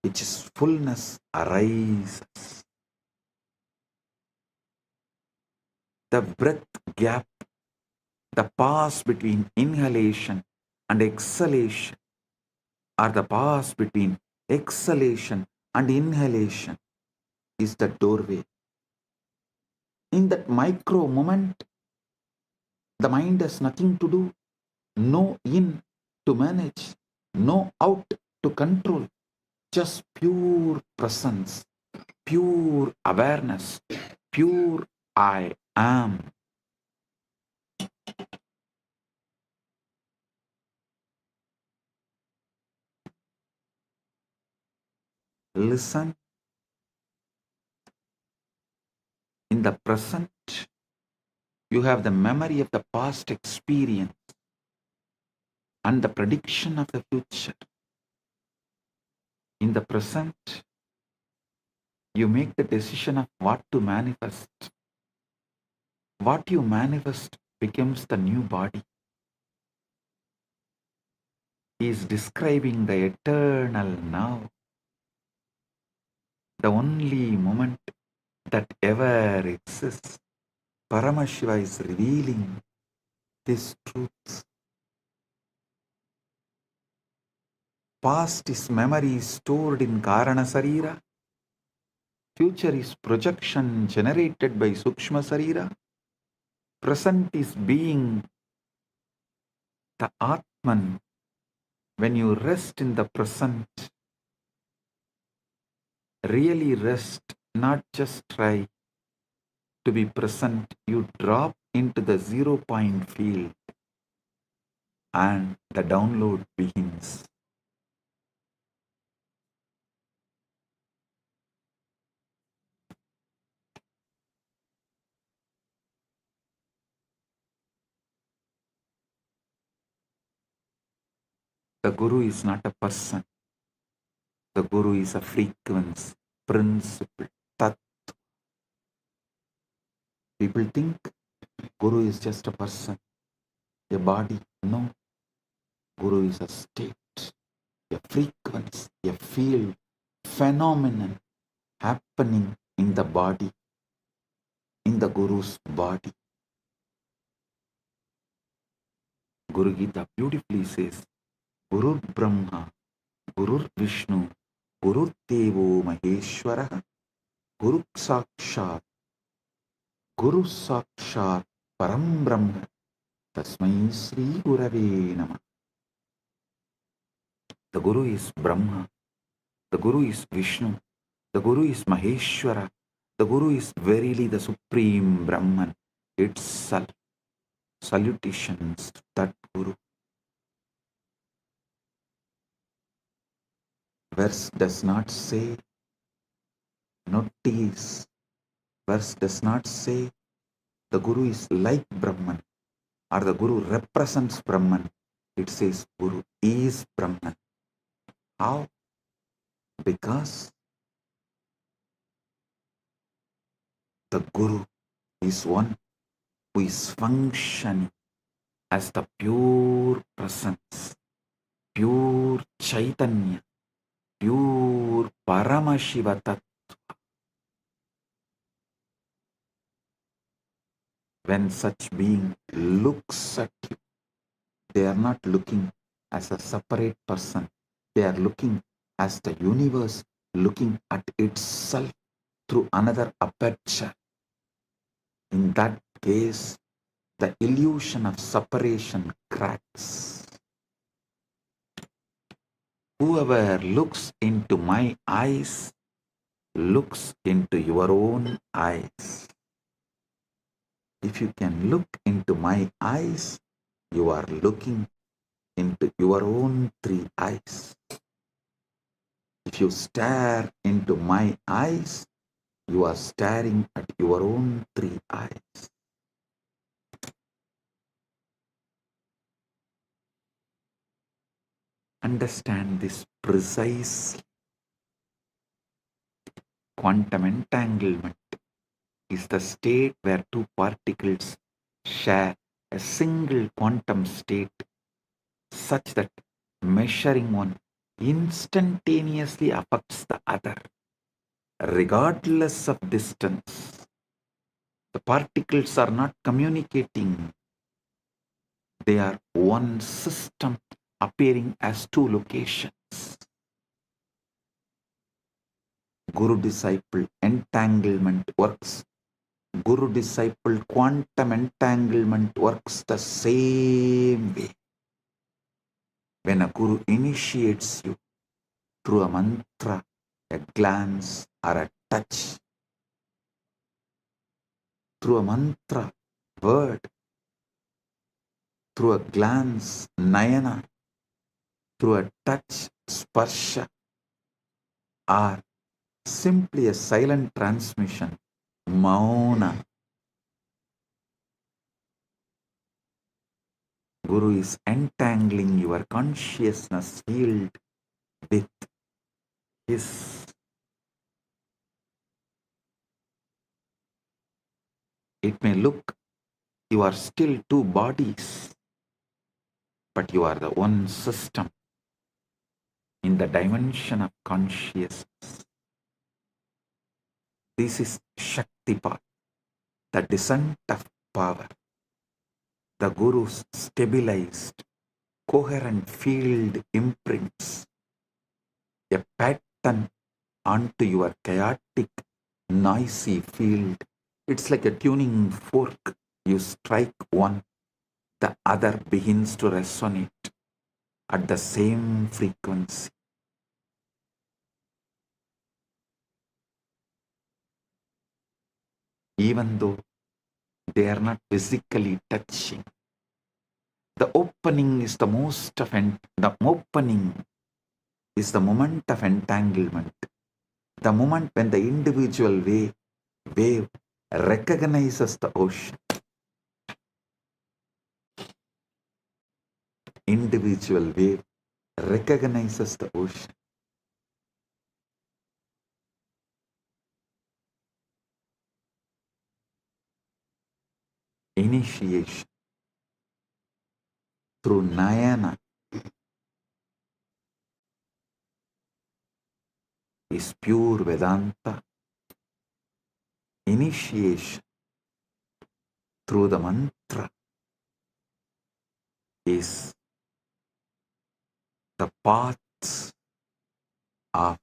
which is fullness, arises. The breath gap, the pause between inhalation and exhalation, or the pause between exhalation and inhalation, is the doorway. In that micro moment, the mind has nothing to do, no in to manage, no out to control, just pure presence, pure awareness, pure I am. Listen. In the present, you have the memory of the past experience and the prediction of the future. In the present, you make the decision of what to manifest. What you manifest becomes the new body. He is describing the eternal now, the only moment that ever exists. Paramashiva is revealing this truth. Past is memory stored in Karana Sarira. Future is projection generated by Sukshma Sarira. Present is being the Atman. When you rest in the present, really rest, not just try to be present, you drop into the 0 point field and the download begins. The Guru is not a person. The Guru is a frequency, principle, tat. People think Guru is just a person, a body. No. Guru is a state. a frequency, a field, phenomenon happening in the body, in the Guru's body. Guru Gita beautifully says, Guru Brahma, Guru Vishnu, Guru Devo Maheshwara, Guru Sakshat, Guru Sakshat, Param Brahma, Tasmai Sri Gurave Namah. The Guru is Brahma, the Guru is Vishnu, the Guru is Maheshwara, the Guru is verily the Supreme Brahman itself. Salutations to that Guru. Verse does not say, notice, verse does not say the Guru is like Brahman or the Guru represents Brahman. It says Guru is Brahman. How? Because the Guru is one who is functioning as the pure presence, pure Chaitanya, pure Paramashiva Tattva. When such being looks at you, they are not looking as a separate person. They are looking as the universe looking at itself through another aperture. In that case, the illusion of separation cracks. Whoever looks into my eyes looks into your own eyes. If you can look into my eyes, you are looking into your own three eyes. If you stare into my eyes, you are staring at your own three eyes. Understand this precisely. Quantum entanglement is the state where two particles share a single quantum state such that measuring one instantaneously affects the other, regardless of distance. The particles are not communicating. They are one system appearing as two locations. Guru-disciple entanglement works. Guru-disciple quantum entanglement works the same way. When a Guru initiates you through a mantra, a glance, or a touch, through a mantra, word, through a glance, nayana, through a touch, sparsha, or simply a silent transmission, mauna, Guru is entangling your consciousness field with his. It may look you are still two bodies, but you are the one system in the dimension of consciousness. This is Shaktipat, the descent of power. The Guru's stabilized, coherent field imprints a pattern onto your chaotic, noisy field. It's like a tuning fork. You strike one, the other begins to resonate at the same frequency. Even though they are not physically touching. The opening is the opening is the moment of entanglement. The moment when the individual wave recognizes the ocean. Individual wave recognizes the ocean. Initiation through Nayana. is pure Vedanta. Initiation through the mantra is the paths of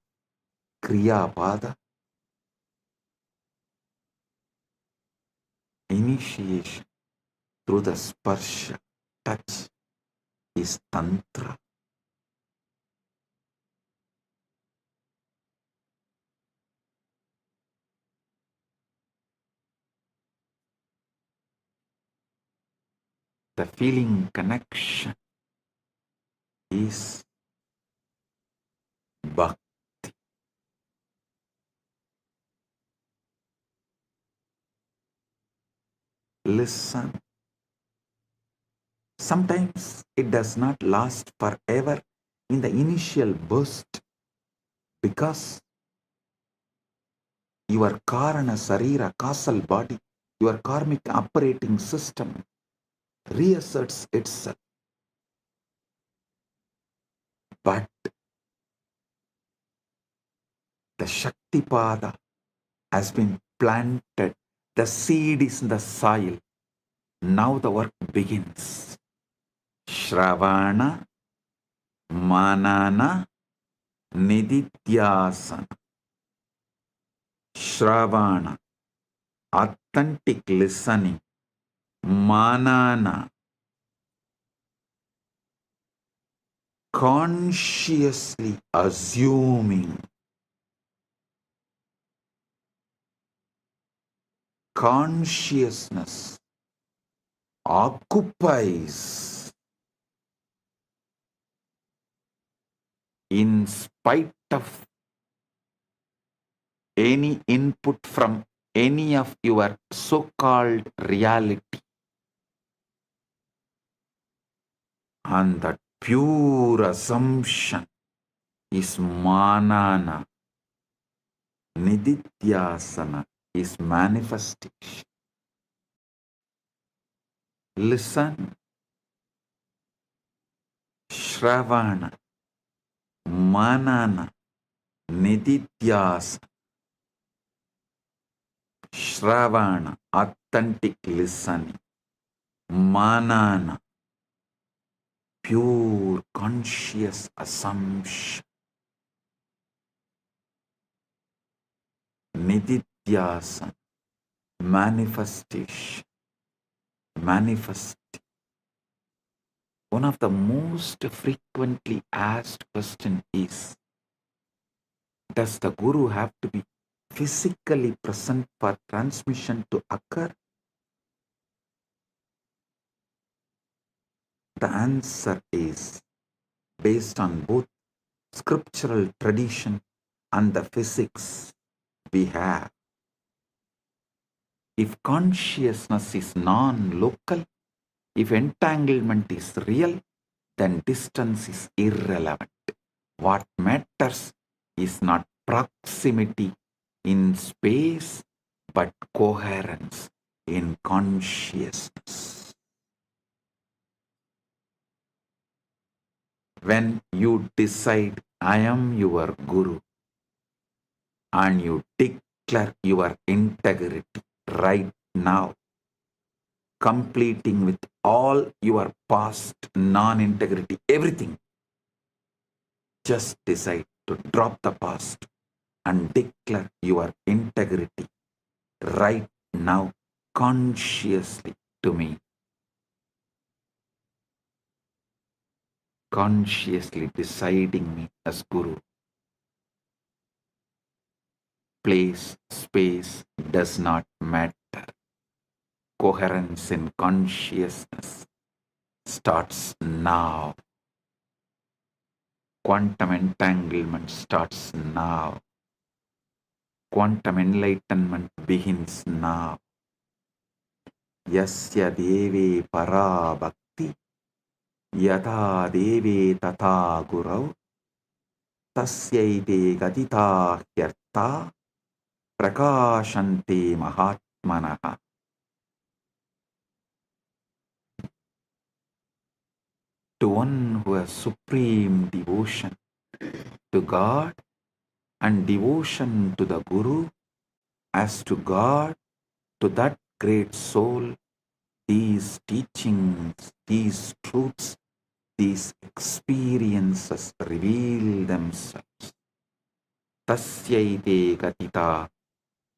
Kriya Pada. Initiation through the sparsha, touch, is Tantra. The feeling connection is Bhakti. Listen. Sometimes it does not last forever in the initial burst because your Karana Sarira, causal body, your karmic operating system reasserts itself. But the Shaktipada has been planted. The seed is in the soil. Now the work begins. Shravana, Manana, Nididhyasana. Shravana, authentic listening. Manana, consciously assuming. Consciousness occupies in spite of any input from any of your so-called reality. And that pure assumption is manana. Nididhyasana is manifestation. Listen. Shravana, Manana, Nididhyasana. Shravana, authentic listening. Manana, pure conscious assumption. Nididhyasana, manifestation. Manifest. One of the most frequently asked questions is, does the Guru have to be physically present for transmission to occur? The answer is, based on both scriptural tradition and the physics we have. If consciousness is non-local, if entanglement is real, then distance is irrelevant. What matters is not proximity in space, but coherence in consciousness. When you decide, I am your Guru, and you declare your integrity right now, completing with all your past non-integrity, everything, just decide to drop the past and declare your integrity right now, consciously to me. Consciously deciding me as Guru. Place, space does not matter. Coherence in consciousness starts now. Quantum entanglement starts now. Quantum enlightenment begins now. Yasya deve para bhakti yatha deve tata gurau tasyaite gatita hyartha prakashante mahatmanaha. To one who has supreme devotion to God and devotion to the Guru as to God, to that great soul, these teachings, these truths, these experiences reveal themselves. Tasyaite gatita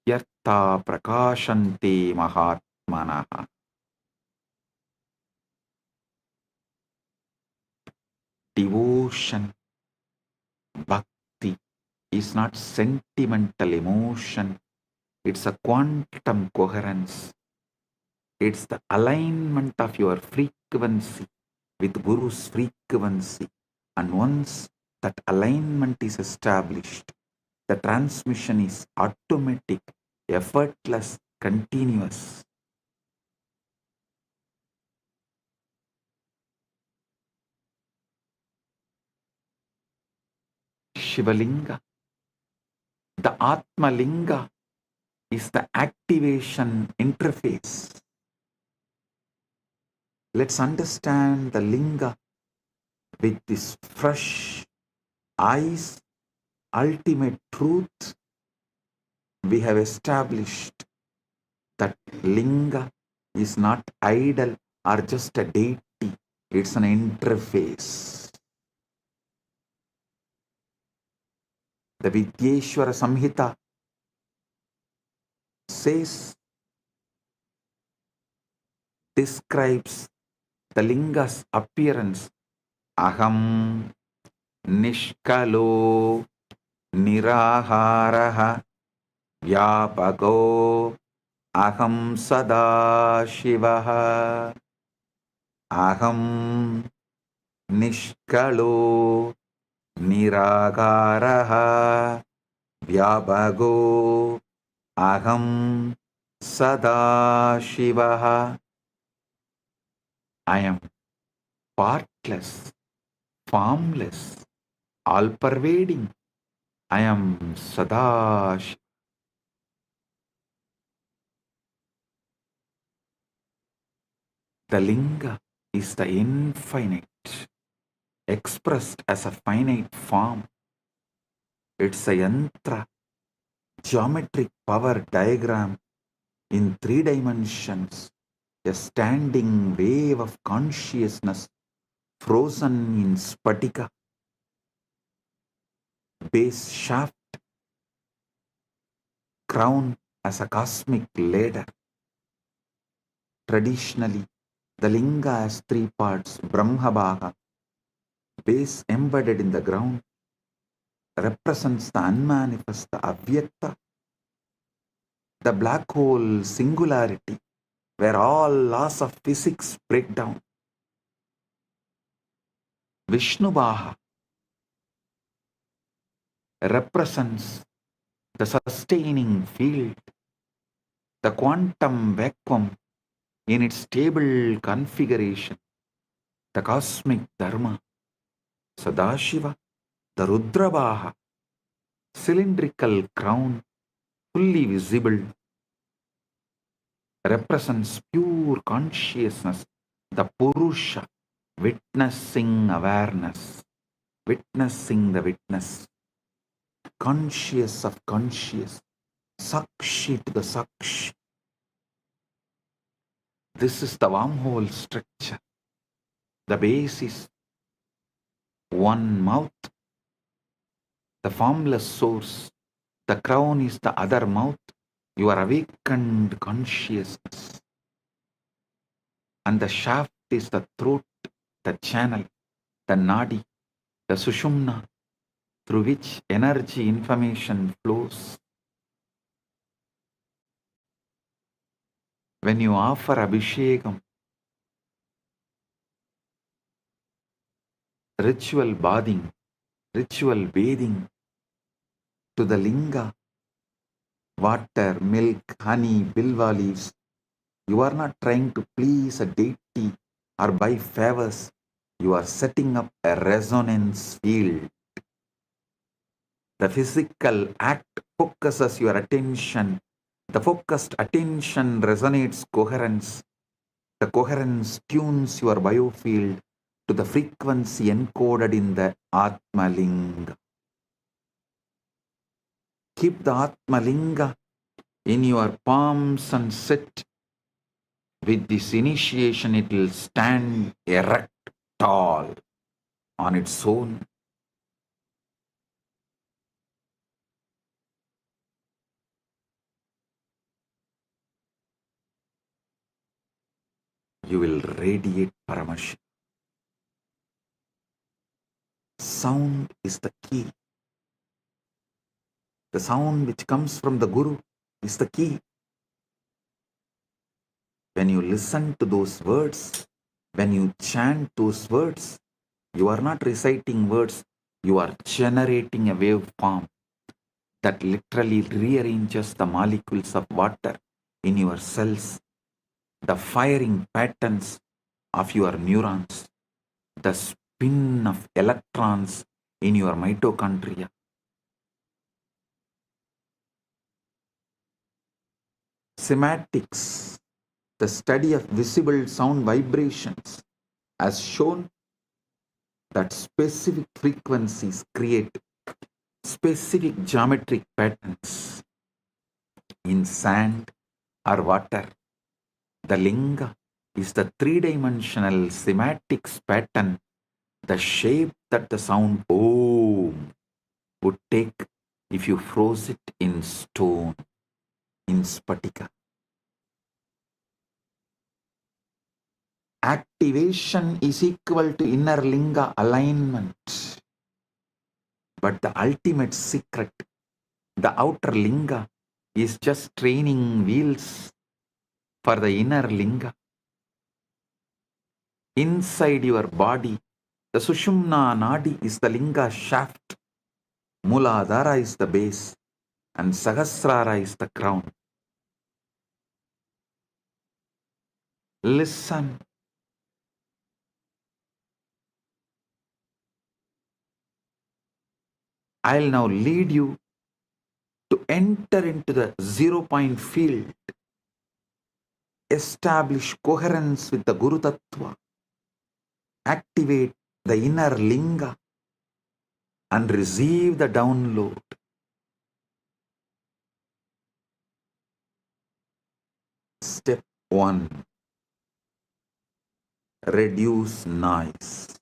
yartha prakashante mahatmanaha. Devotion, bhakti, is not sentimental emotion. It's a quantum coherence. It's the alignment of your frequency with Guru's frequency. And once that alignment is established, the transmission is automatic, effortless, continuous. Shivalinga, the Atma Linga, is the activation interface. Let's understand the Linga with this fresh eyes, ultimate truth. We have established that Linga is not idol or just a deity. It's an interface. The Vidyeshwara Samhita describes the Linga's appearance. Aham Nishkalo Niraharaha Vyapago Aham Sadashivaha. Aham Nishkalo Niragaraha Vyapago Aham Sadashivaha. I am partless, formless, all-pervading. I am Sadash. The Linga is the infinite, expressed as a finite form. It's a yantra, geometric power diagram in 3 dimensions, a standing wave of consciousness frozen in spatika, base shaft, crown as a cosmic ladder. Traditionally, the Linga has 3 parts: Brahmabhaga, base embedded in the ground, represents the unmanifest, the Avyakta, the black hole singularity, where all laws of physics break down. Vishnubhaha represents the sustaining field, the quantum vacuum in its stable configuration, the cosmic dharma. Sadashiva, the Rudrabhaha, cylindrical crown, fully visible, represents pure consciousness, the Purusha, witnessing awareness, witnessing the witness, conscious of conscious, Sakshi to the Sakshi. This is the wormhole structure. The base is one mouth, the formless source. The crown is the other mouth, your awakened consciousness. And the shaft is the throat, the channel, the nadi, the sushumna, through which energy information flows. When you offer abhishekam, ritual bathing, ritual bathing to the linga, water, milk, honey, bilva leaves, you are not trying to please a deity or buy favors. You are setting up a resonance field. The physical act focuses your attention. The focused attention resonates coherence. The coherence tunes your biofield to the frequency encoded in the Atma Linga. Keep the Atmalinga in your palms and sit. With this initiation, it will stand erect, tall, on its own. You will radiate Paramashiva. Sound is the key. The sound which comes from the Guru is the key. When you listen to those words, when you chant those words, you are not reciting words, you are generating a waveform that literally rearranges the molecules of water in your cells, the firing patterns of your neurons, the spin of electrons in your mitochondria. Sematics, the study of visible sound vibrations, has shown that specific frequencies create specific geometric patterns in sand or water. The linga is the three-dimensional sematics pattern, the shape that the sound Om would take if you froze it in stone, in spatika. Activation is equal to inner linga alignment. But the ultimate secret, the outer linga, is just training wheels for the inner linga. Inside your body, the Sushumna Nadi is the linga shaft, Muladhara is the base, and Sahasrara is the crown. Listen. I'll now lead you to enter into the 0-point field, establish coherence with the Guru Tattva, activate the inner linga, and receive the download. Step 1. Reduce noise.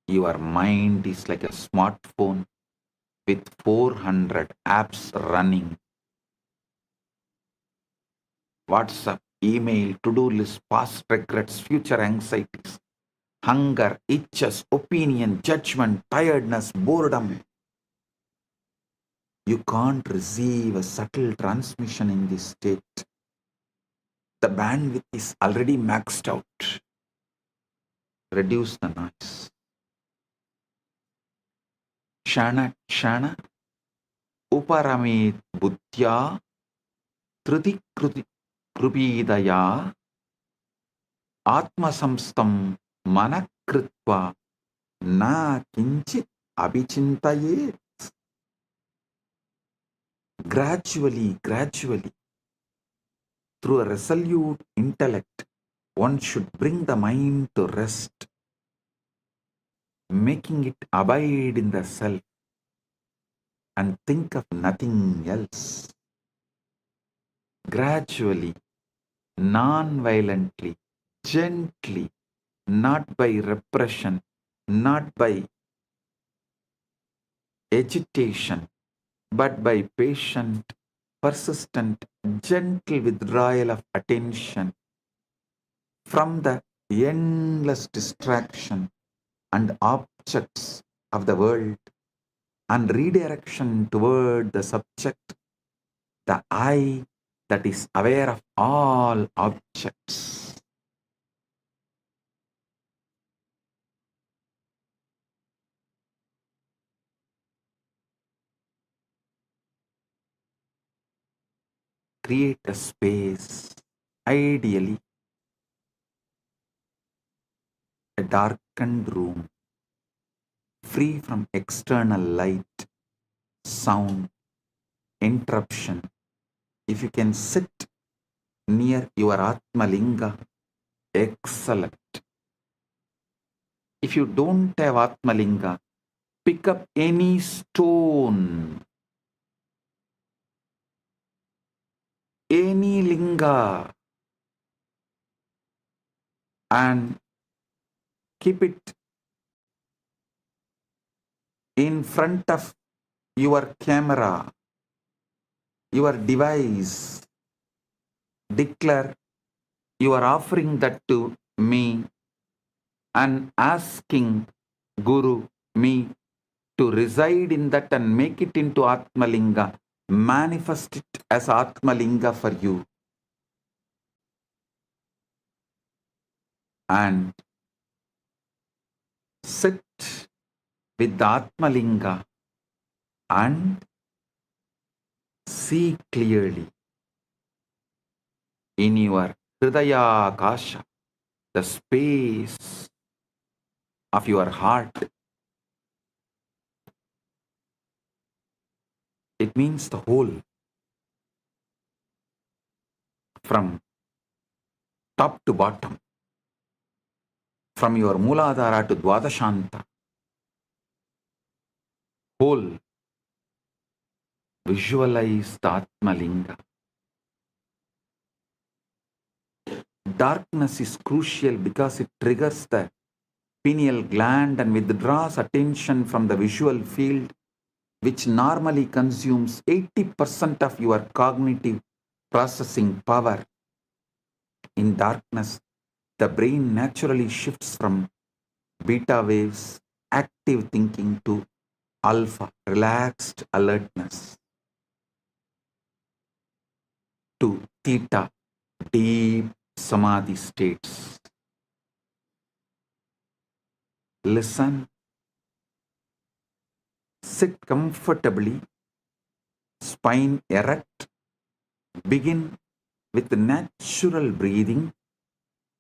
Your mind is like a smartphone with 400 apps running. WhatsApp, email, to-do list, past regrets, future anxieties, hunger, itches, opinion, judgment, tiredness, boredom. You can't receive a subtle transmission in this state. The bandwidth is already maxed out. Reduce the noise. Kshana kshana uparamit buddhya triti krupidaya atmasamstam manakritva na kinchit abhichintaye. Gradually, through a resolute intellect, one should bring the mind to rest, making it abide in the self and think of nothing else. Gradually, non-violently, gently, not by repression, not by agitation, but by patient, persistent, gentle withdrawal of attention from the endless distraction and objects of the world and redirection toward the subject, the I that is aware of all objects. Create a space, ideally a darkened room, free from external light, sound, interruption. If you can sit near your Atmalinga, excellent. If you don't have Atmalinga, Pick up any stone, any linga, and keep it in front of your camera, your device. Declare you are offering that to me and asking Guru, me, to reside in that and make it into Atmalinga. Manifest it as Atmalinga for you. And sit with the Atmalinga and see clearly in your Hridaya Akasha, the space of your heart. It means the whole, from top to bottom, from your Mooladhara to Dwadashanta. Whole. Visualize the Atmalinga. Darkness is crucial because it triggers the pineal gland and withdraws attention from the visual field, which normally consumes 80% of your cognitive processing power. In darkness, the brain naturally shifts from beta waves, active thinking, to alpha, relaxed alertness, to theta, deep samadhi states. Listen, sit comfortably, spine erect. Begin with natural breathing,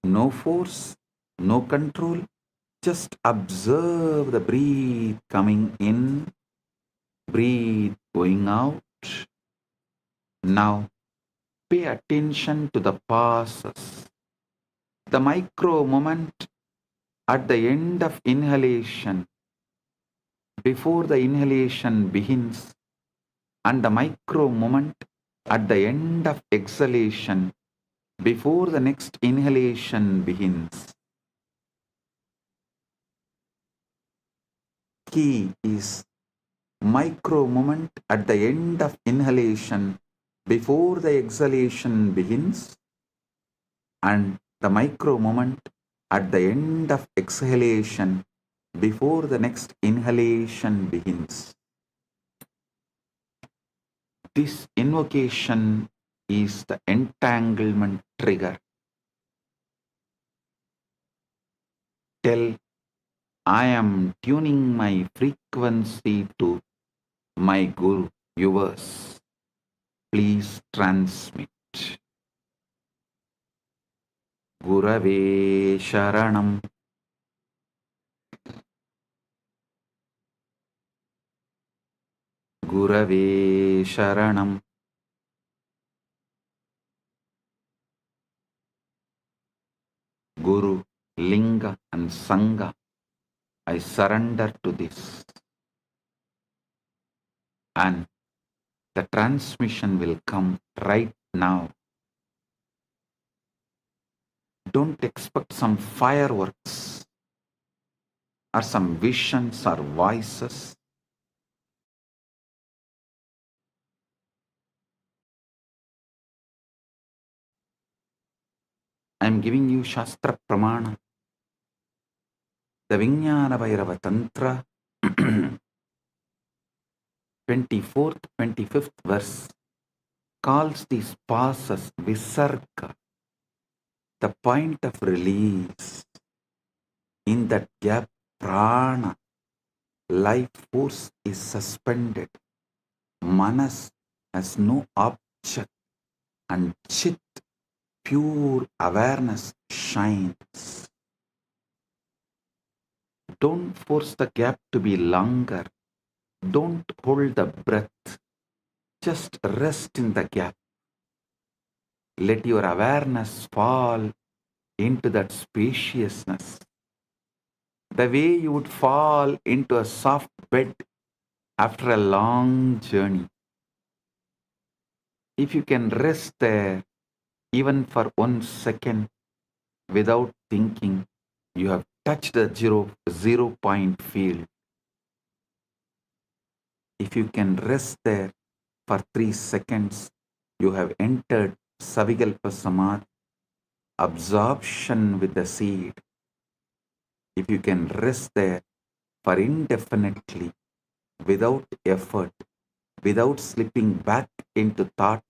no force, no control. Just observe the breath coming in, breathe going out. Now, pay attention to the pauses, the micro moment at the end of inhalation, before the inhalation begins, and the micro moment at the end of exhalation, before the next inhalation begins. Key is micro moment at the end of inhalation, before the exhalation begins, and the micro moment at the end of exhalation, before the next inhalation begins. This invocation is the entanglement trigger. Tell, I am tuning my frequency to my Guru, yours. Please transmit. Gurave Sharanam. Gurave Sharanam. Guru, Linga and Sangha, I surrender to this. And the transmission will come right now. Don't expect some fireworks or some visions or voices. I am giving you Shastra Pramana, the Vijnana Bhairava Tantra, 24th, 25th verse, calls these passes Visarga, the point of release. In that gap, Prana, life force, is suspended. Manas has no object, and Chit, pure awareness, shines. Don't force the gap to be longer. Don't hold the breath. Just rest in the gap. Let your awareness fall into that spaciousness. The way you would fall into a soft bed after a long journey. If you can rest there even for 1 second without thinking, you have touched the zero point field. If you can rest there for 3 seconds, you have entered Savikalpa Samadhi, absorption with the seed. If you can rest there for indefinitely, without effort, without slipping back into thought,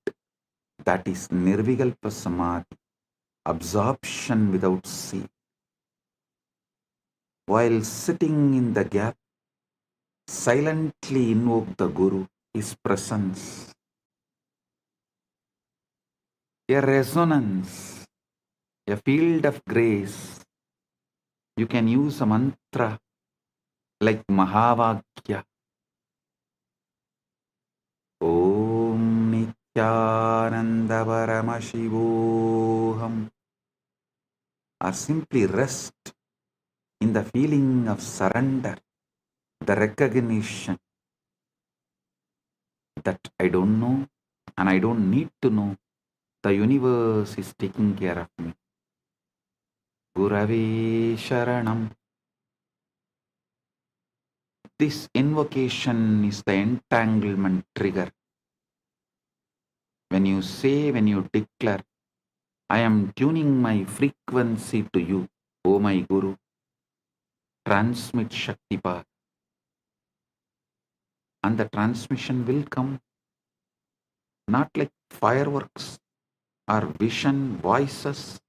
that is Nirvikalpa Samadhi, absorption without seed. While sitting in the gap, silently invoke the Guru, his presence, a resonance, a field of grace. You can use a mantra like Mahavakya. Om Nityananda Paramashivam. Or simply rest in the feeling of surrender, the recognition that I don't know and I don't need to know. The universe is taking care of me. Gurave Sharanam. This invocation is the entanglement trigger. When you say, when you declare, I am tuning my frequency to you, O my Guru, transmit Shaktipat. And the transmission will come not like fireworks or vision voices,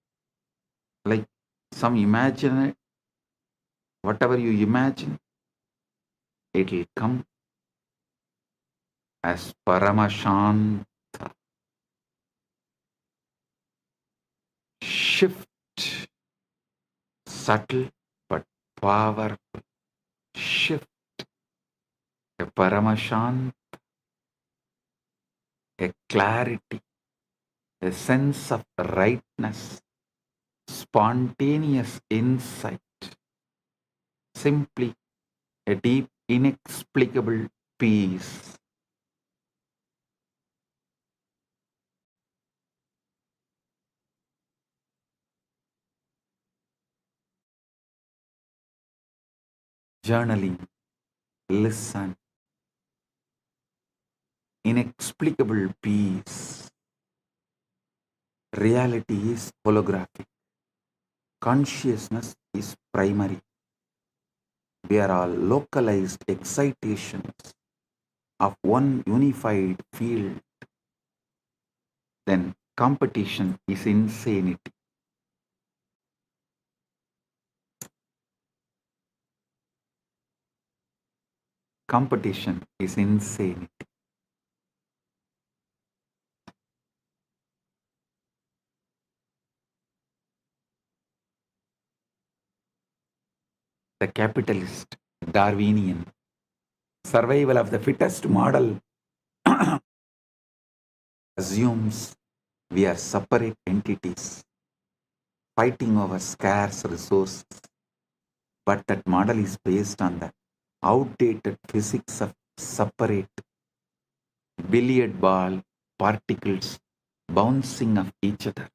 like some imagine, whatever you imagine, it will come as Paramashanta. Shift, subtle but powerful. Shift, a Paramashanta, a clarity, a sense of rightness, spontaneous insight, simply a deep, inexplicable peace. Journaling, listen, inexplicable peace. Reality is holographic. Consciousness is primary. We are all localized excitations of one unified field. Then competition is insanity. Competition is insanity. The capitalist, Darwinian, survival of the fittest model assumes we are separate entities fighting over scarce resources. But that model is based on the outdated physics of separate billiard ball particles bouncing off each other.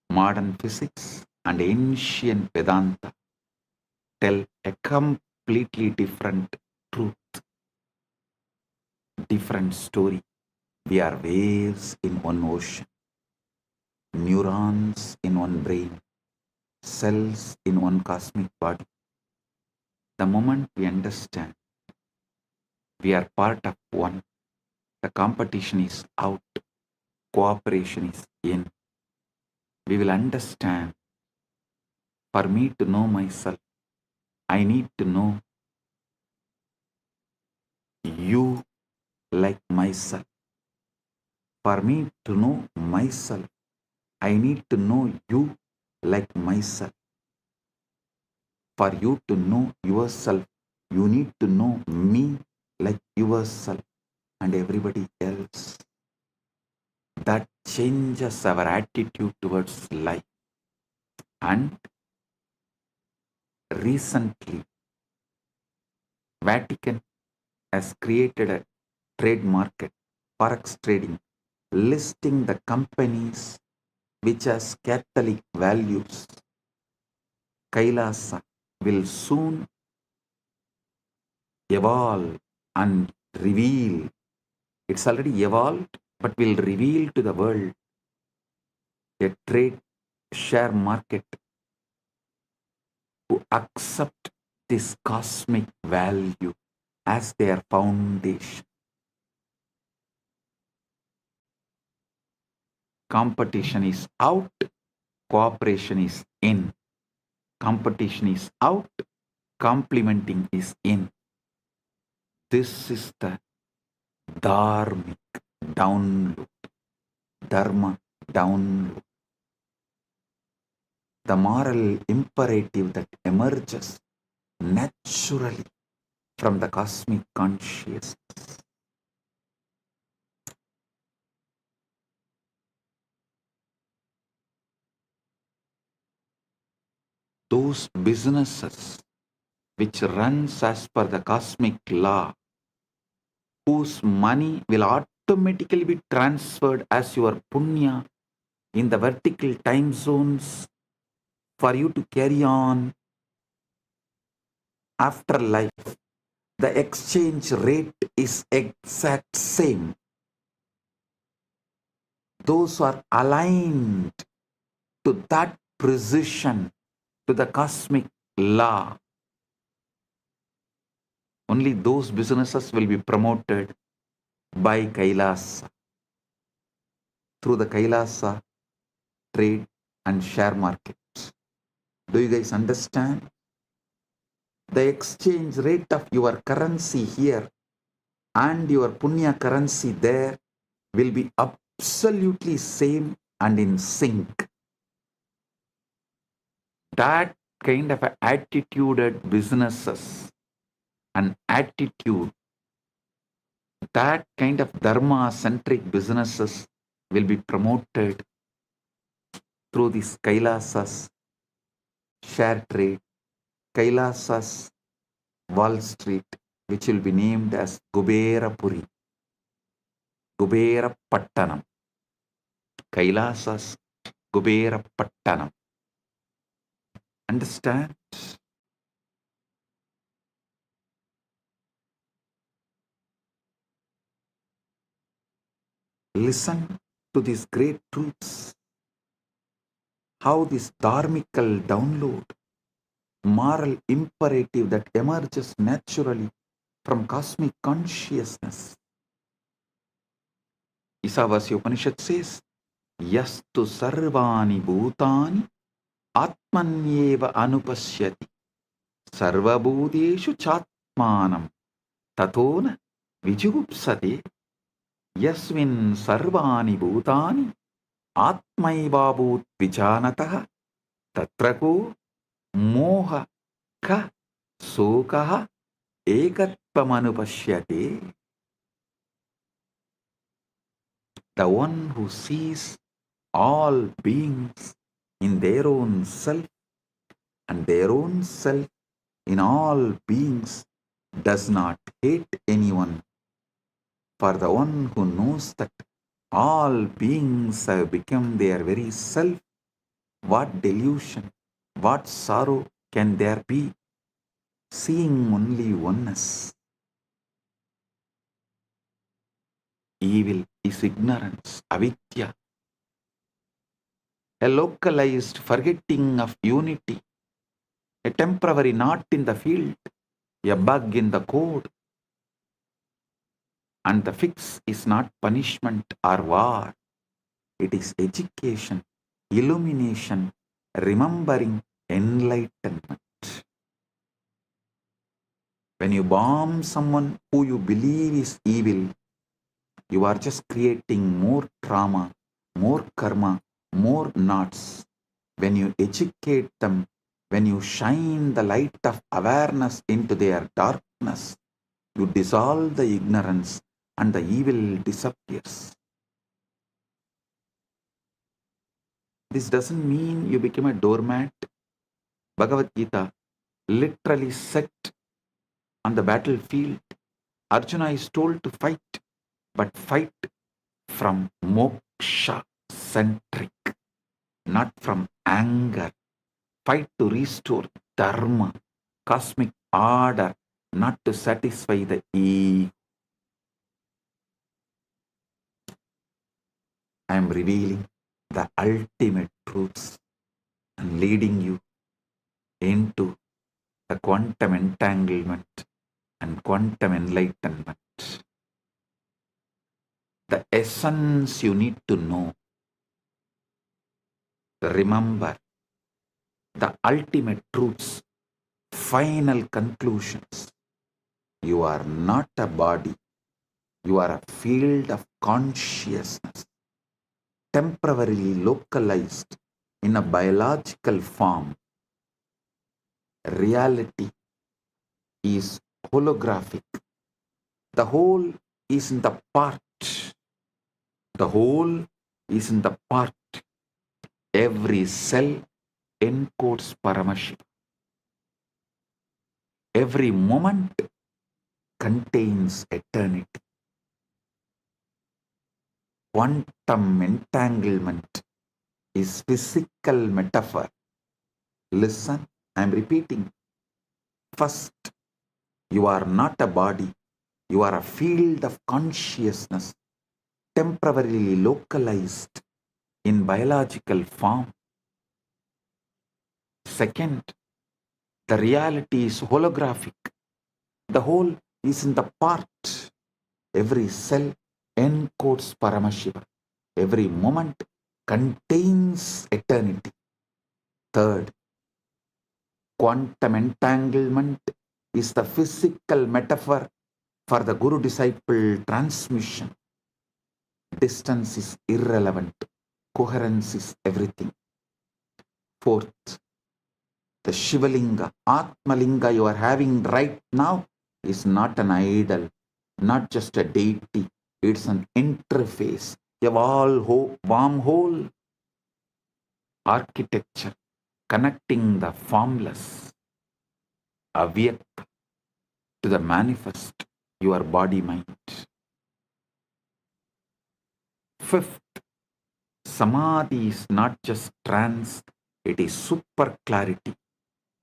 Modern physics and ancient Vedanta tell a completely different truth, different story. We are waves in one ocean, neurons in one brain, cells in one cosmic body. The moment we understand we are part of one, the competition is out, cooperation is in. We will understand, for me to know myself, I need to know you like myself. For me to know myself, I need to know you like myself. For you to know yourself, you need to know me like yourself and everybody else. That changes our attitude towards life and recently, Vatican has created a trade market, forex trading, listing the companies which has Catholic values. Kailasa will soon evolve and reveal. It's already evolved, but will reveal to the world a trade share market who accept this cosmic value as their foundation. Competition is out, cooperation is in. Competition is out, complementing is in. This is the dharmic download, dharma download. The moral imperative that emerges naturally from the cosmic consciousness. Those businesses which runs as per the cosmic law, whose money will automatically be transferred as your punya in the vertical time zones for you to carry on after life. The exchange rate is exact same. Those who are aligned to that precision, to the cosmic law, only those businesses will be promoted by Kailasa, through the Kailasa trade and share markets. Do you guys understand? The exchange rate of your currency here and your punya currency there will be absolutely same and in sync. That kind of attituded businesses and attitude, that kind of dharma-centric businesses will be promoted through this Kailasa's share trade, Kailasa's Wall Street, which will be named as Kuberapuri, Kubera Pattanam, Kailasa's Kubera Pattanam. Understand? Listen to these great truths. How this dharmical download, moral imperative that emerges naturally from cosmic consciousness. Isavasya Upanishad says, Yastu sarvani bhutani atmanyeva anupashyati sarvabhuteshu chatmanam tatona vijugupsate yasmin sarvani bhutani atmaivabhut vijanatah tatrako moha ka sokaha ekatvamanupashyate. The one who sees all beings in their own self and their own self in all beings does not hate anyone. For the one who knows that all beings have become their very self, what delusion, what sorrow can there be, seeing only oneness? Evil is ignorance, avidya, a localized forgetting of unity, a temporary knot in the field, a bug in the code. And the fix is not punishment or war. It is education, illumination, remembering, enlightenment. When you bomb someone who you believe is evil, you are just creating more trauma, more karma, more knots. When you educate them, when you shine the light of awareness into their darkness, you dissolve the ignorance and the evil disappears. This doesn't mean you become a doormat. Bhagavad Gita literally set on the battlefield. Arjuna is told to fight, but fight from moksha centric, not from anger. Fight to restore dharma, cosmic order, not to satisfy the ego. I am revealing the ultimate truths and leading you into the quantum entanglement and quantum enlightenment. The essence you need to know. Remember the ultimate truths, final conclusions. You are not a body. You are a field of consciousness, temporarily localized in a biological form. Reality is holographic. The whole is in the part. The whole is in the part. Every cell encodes Paramashiva. Every moment contains eternity. Quantum entanglement is physical metaphor. Listen, I am repeating. First, you are not a body. You are a field of consciousness, temporarily localized in biological form. Second, the reality is holographic. The whole is in the part. Every cell encodes Paramashiva. Every moment contains eternity. Third, quantum entanglement is the physical metaphor for the guru-disciple transmission. Distance is irrelevant. Coherence is everything. Fourth, the Shivalinga, Atmalinga you are having right now is not an idol, not just a deity. It's an interface, a wormhole architecture connecting the formless, Avyakta, to the manifest, your body-mind. Fifth, Samadhi is not just trance, it is super clarity.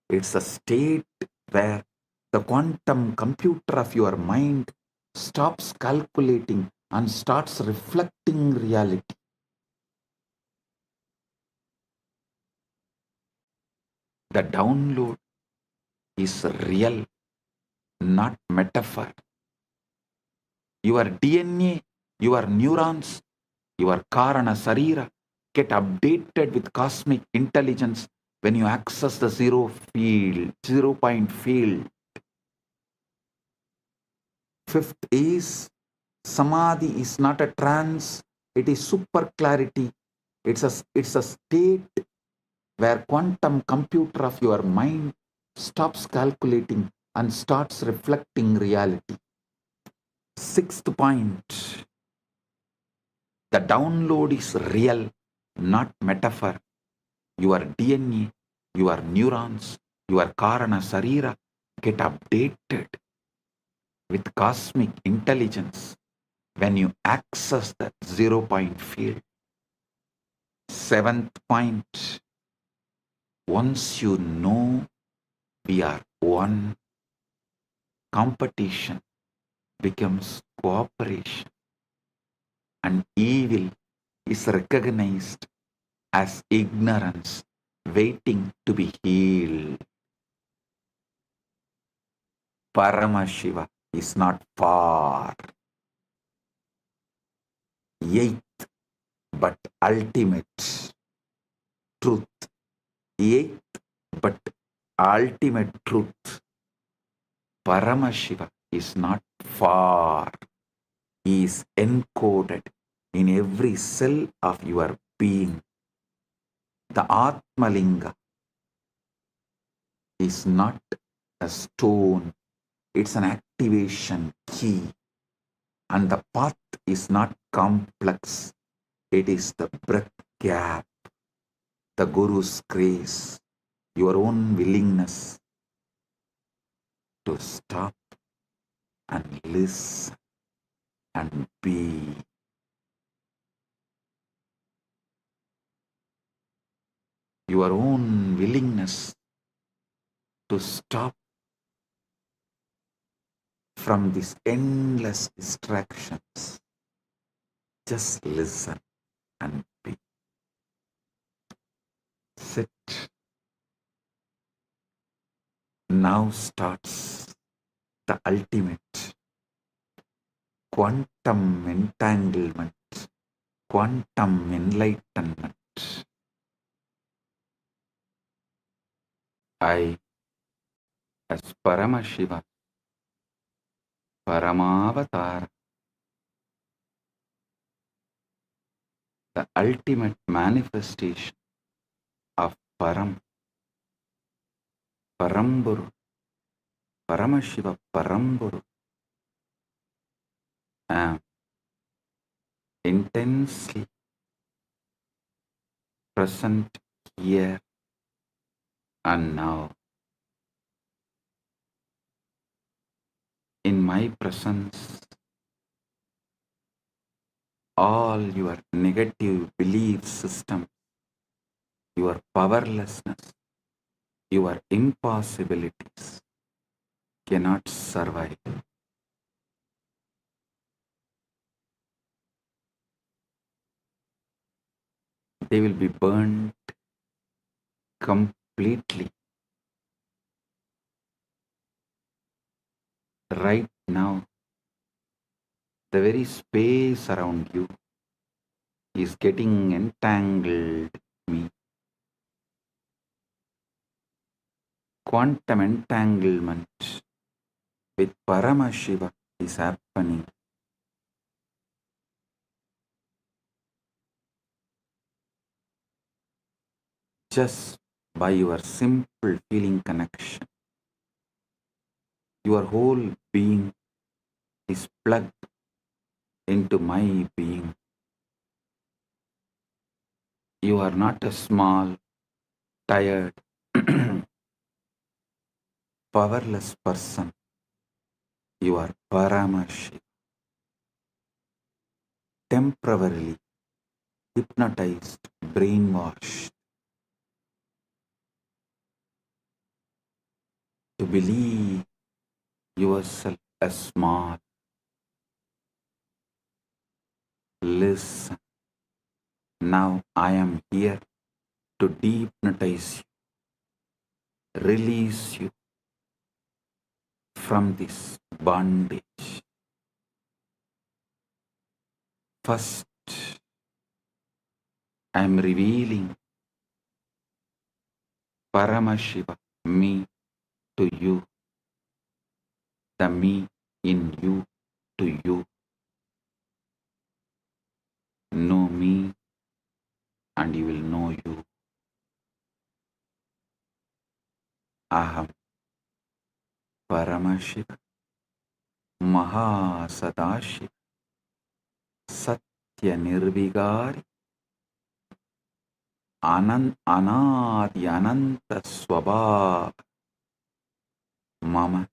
It's a state where the quantum computer of your mind stops calculating and starts reflecting reality. The download is real, not metaphor. Your DNA, your neurons, your Karana Sarira get updated with cosmic intelligence when you access the zero point field. Fifth is, Samadhi is not a trance, it is super clarity. It's a state where quantum computer of your mind stops calculating and starts reflecting reality. Sixth point, the download is real, not metaphor. Your DNA, your neurons, your Karana Sarira get updated with cosmic intelligence when you access that 0 point field. Seventh point, once you know we are one, competition becomes cooperation, and evil is recognized as ignorance waiting to be healed. Paramashiva is not far. Eighth but ultimate truth. Eighth but ultimate truth. Paramashiva is not far. He is encoded in every cell of your being. The Atmalinga is not a stone, it's an activation key. And the path is not complex, it is the breath gap, the Guru's grace, your own willingness, to stop and listen and be. Your own willingness to stop from these endless distractions. Just listen and be. Sit. Now starts the ultimate quantum entanglement, quantum enlightenment. I, as Paramashiva, Paramavatara, the ultimate manifestation of Paramporul, Paramashiva Paramporul, am intensely present here and now. In my presence, all your negative belief system, your powerlessness, your impossibilities cannot survive. They will be burned completely. Right now, the very space around you is getting entangled with me. Quantum entanglement with Paramashiva is happening. Just by your simple feeling connection. Your whole being is plugged into my being. You are not a small, tired, powerless person. You are Paramashiva. Temporarily hypnotized, brainwashed to believe yourself as small. Listen. Now I am here to dehypnotize you, release you from this bondage. First, I am revealing Paramashiva, me, to you, the me in you to you. Know me and you will know you. Aham Paramashiva, Maha Sadashiva, Satya Nirvigari, Anadi Ananta Swabhava, Mama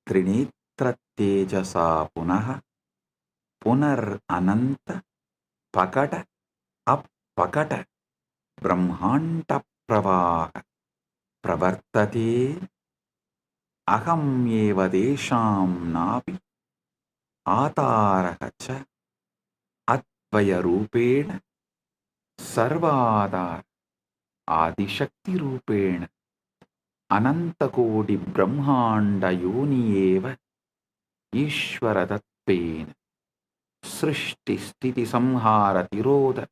Trinitra Tejasa Punaha, Punar Ananta Pakata Appakata Brahmanta Pravaha Pravartate Aham eva desham napi Ataraha cha Atvaya Rupena Sarvadar Adishakti Rupena Anantakodi Brahmanda Yoni eva Ishvaratatpena Srishti Sthiti Samhara Tiroda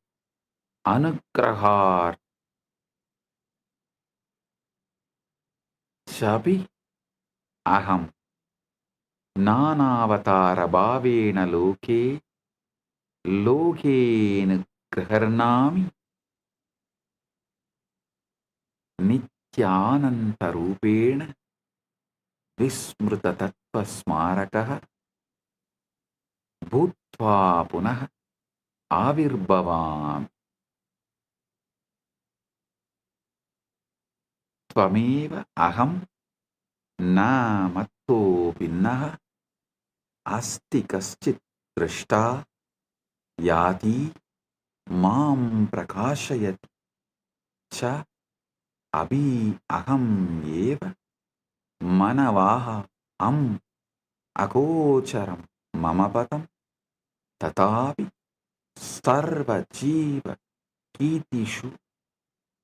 Anugrahar Chapi Aham Nanavatara Bhavena Loke Lokena Graharnami Nityananda Rupena Vismruta Tattva Smarakaha Bhutva Punaha Avirbhavam Tvameva Aham na matto binnaha asti kaschit drashta yati mam prakashayat cha abhi aham eva manavaha am agocharam mamapatam tatapi sarva jiva kitishu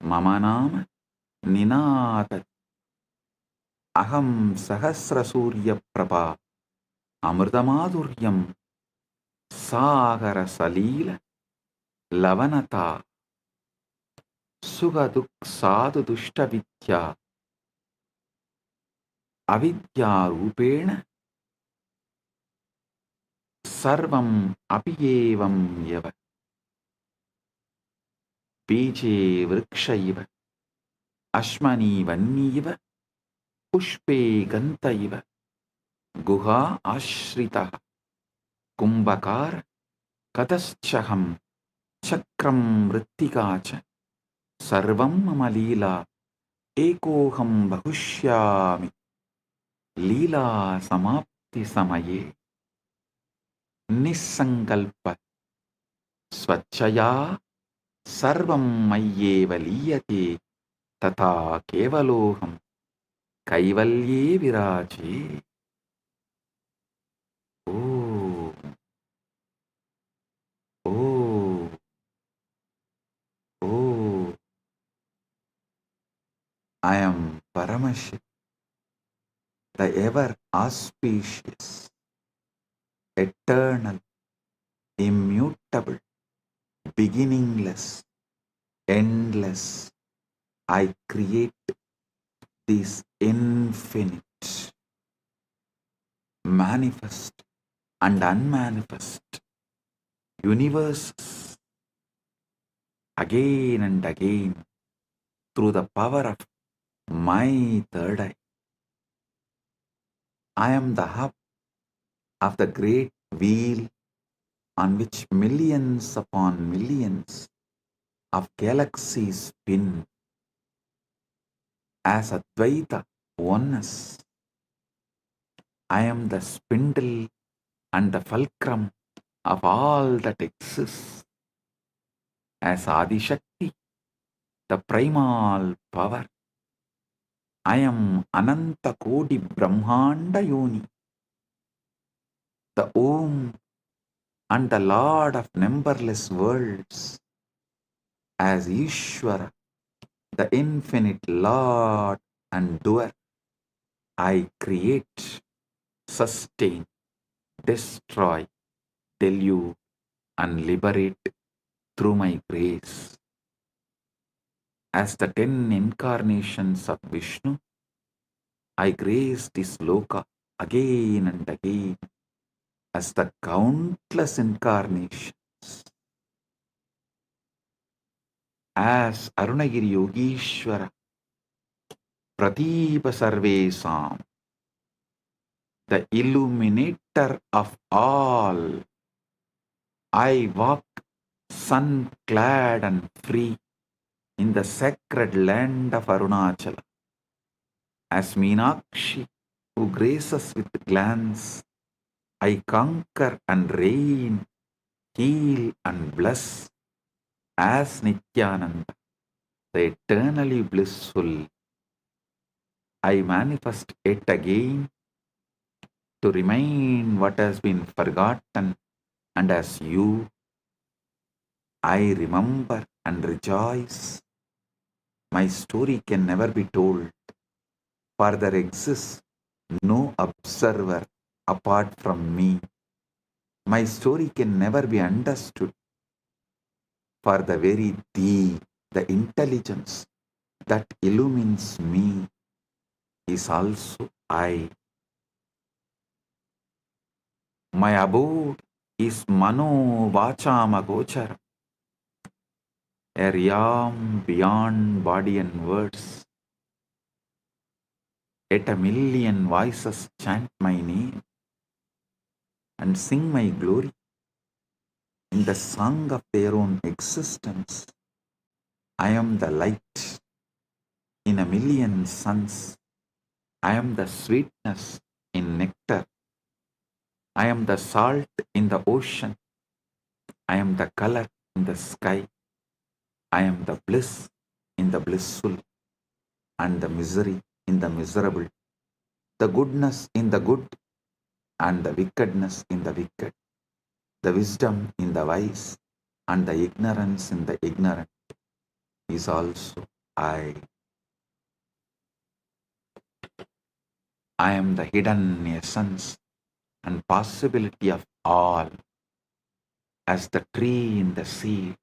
mama nama ninata aham sahasra surya prabha amritamadhuryam sagara salila lavanata sugaduk sadhu dushta vidya avidya rupena sarvam apiyevam yava बीजे वृक्ष इव अश्मनि वन्नीव पुष्पे गन्त इव गुहा आश्रितः कुम्भकार कतश्चहं चक्रं मृत्तिका च सर्वं मम लीला एकोऽहं बहुष्यामि लीला समाप्ति समये निस्सङ्कल्प स्वच्छया सर्वं मय्येव लीयते तथा केवलोऽहं कैवल्ये विराजे ओ ओ ओ I am Paramashiva, the ever auspicious, eternal, immutable, beginningless, endless. I create these infinite, manifest and unmanifest universes again and again through the power of my third eye. I am the hub of the great wheel on which millions upon millions of galaxies spin as Advaita oneness. I am the spindle and the fulcrum of all that exists as Adishakti, the primal power. I am Ananta Kodi Brahmanda Yoni, the Om and the Lord of numberless worlds, as Ishvara, the infinite Lord and doer. I create, sustain, destroy, delude, and liberate through my grace. As the 10 incarnations of Vishnu, I grace this loka again and again as the countless incarnations. As Arunagiri Yogishwara, Pratipa Sarvesam, the illuminator of all, I walk sun-clad and free in the sacred land of Arunachala. As Meenakshi, who graces with glance, I conquer and reign, heal and bless. As Nithyananda, the eternally blissful, I manifest yet again to remind what has been forgotten, and as you, I remember and rejoice. My story can never be told, for there exists no observer apart from me. My story can never be understood, for the very thee, the intelligence that illumines me, is also I. My abode is Mano Vachamagochara, a realm beyond body and words. Yet a million voices chant my name and sing my glory in the song of their own existence. I am the light in a million suns, I am the sweetness in nectar. I am the salt in the ocean. I am the color in the sky. I am the bliss in the blissful and the misery in the miserable, the goodness in the good and the wickedness in the wicked, the wisdom in the wise and the ignorance in the ignorant is also I. I am the hidden essence and possibility of all, as the tree in the seed,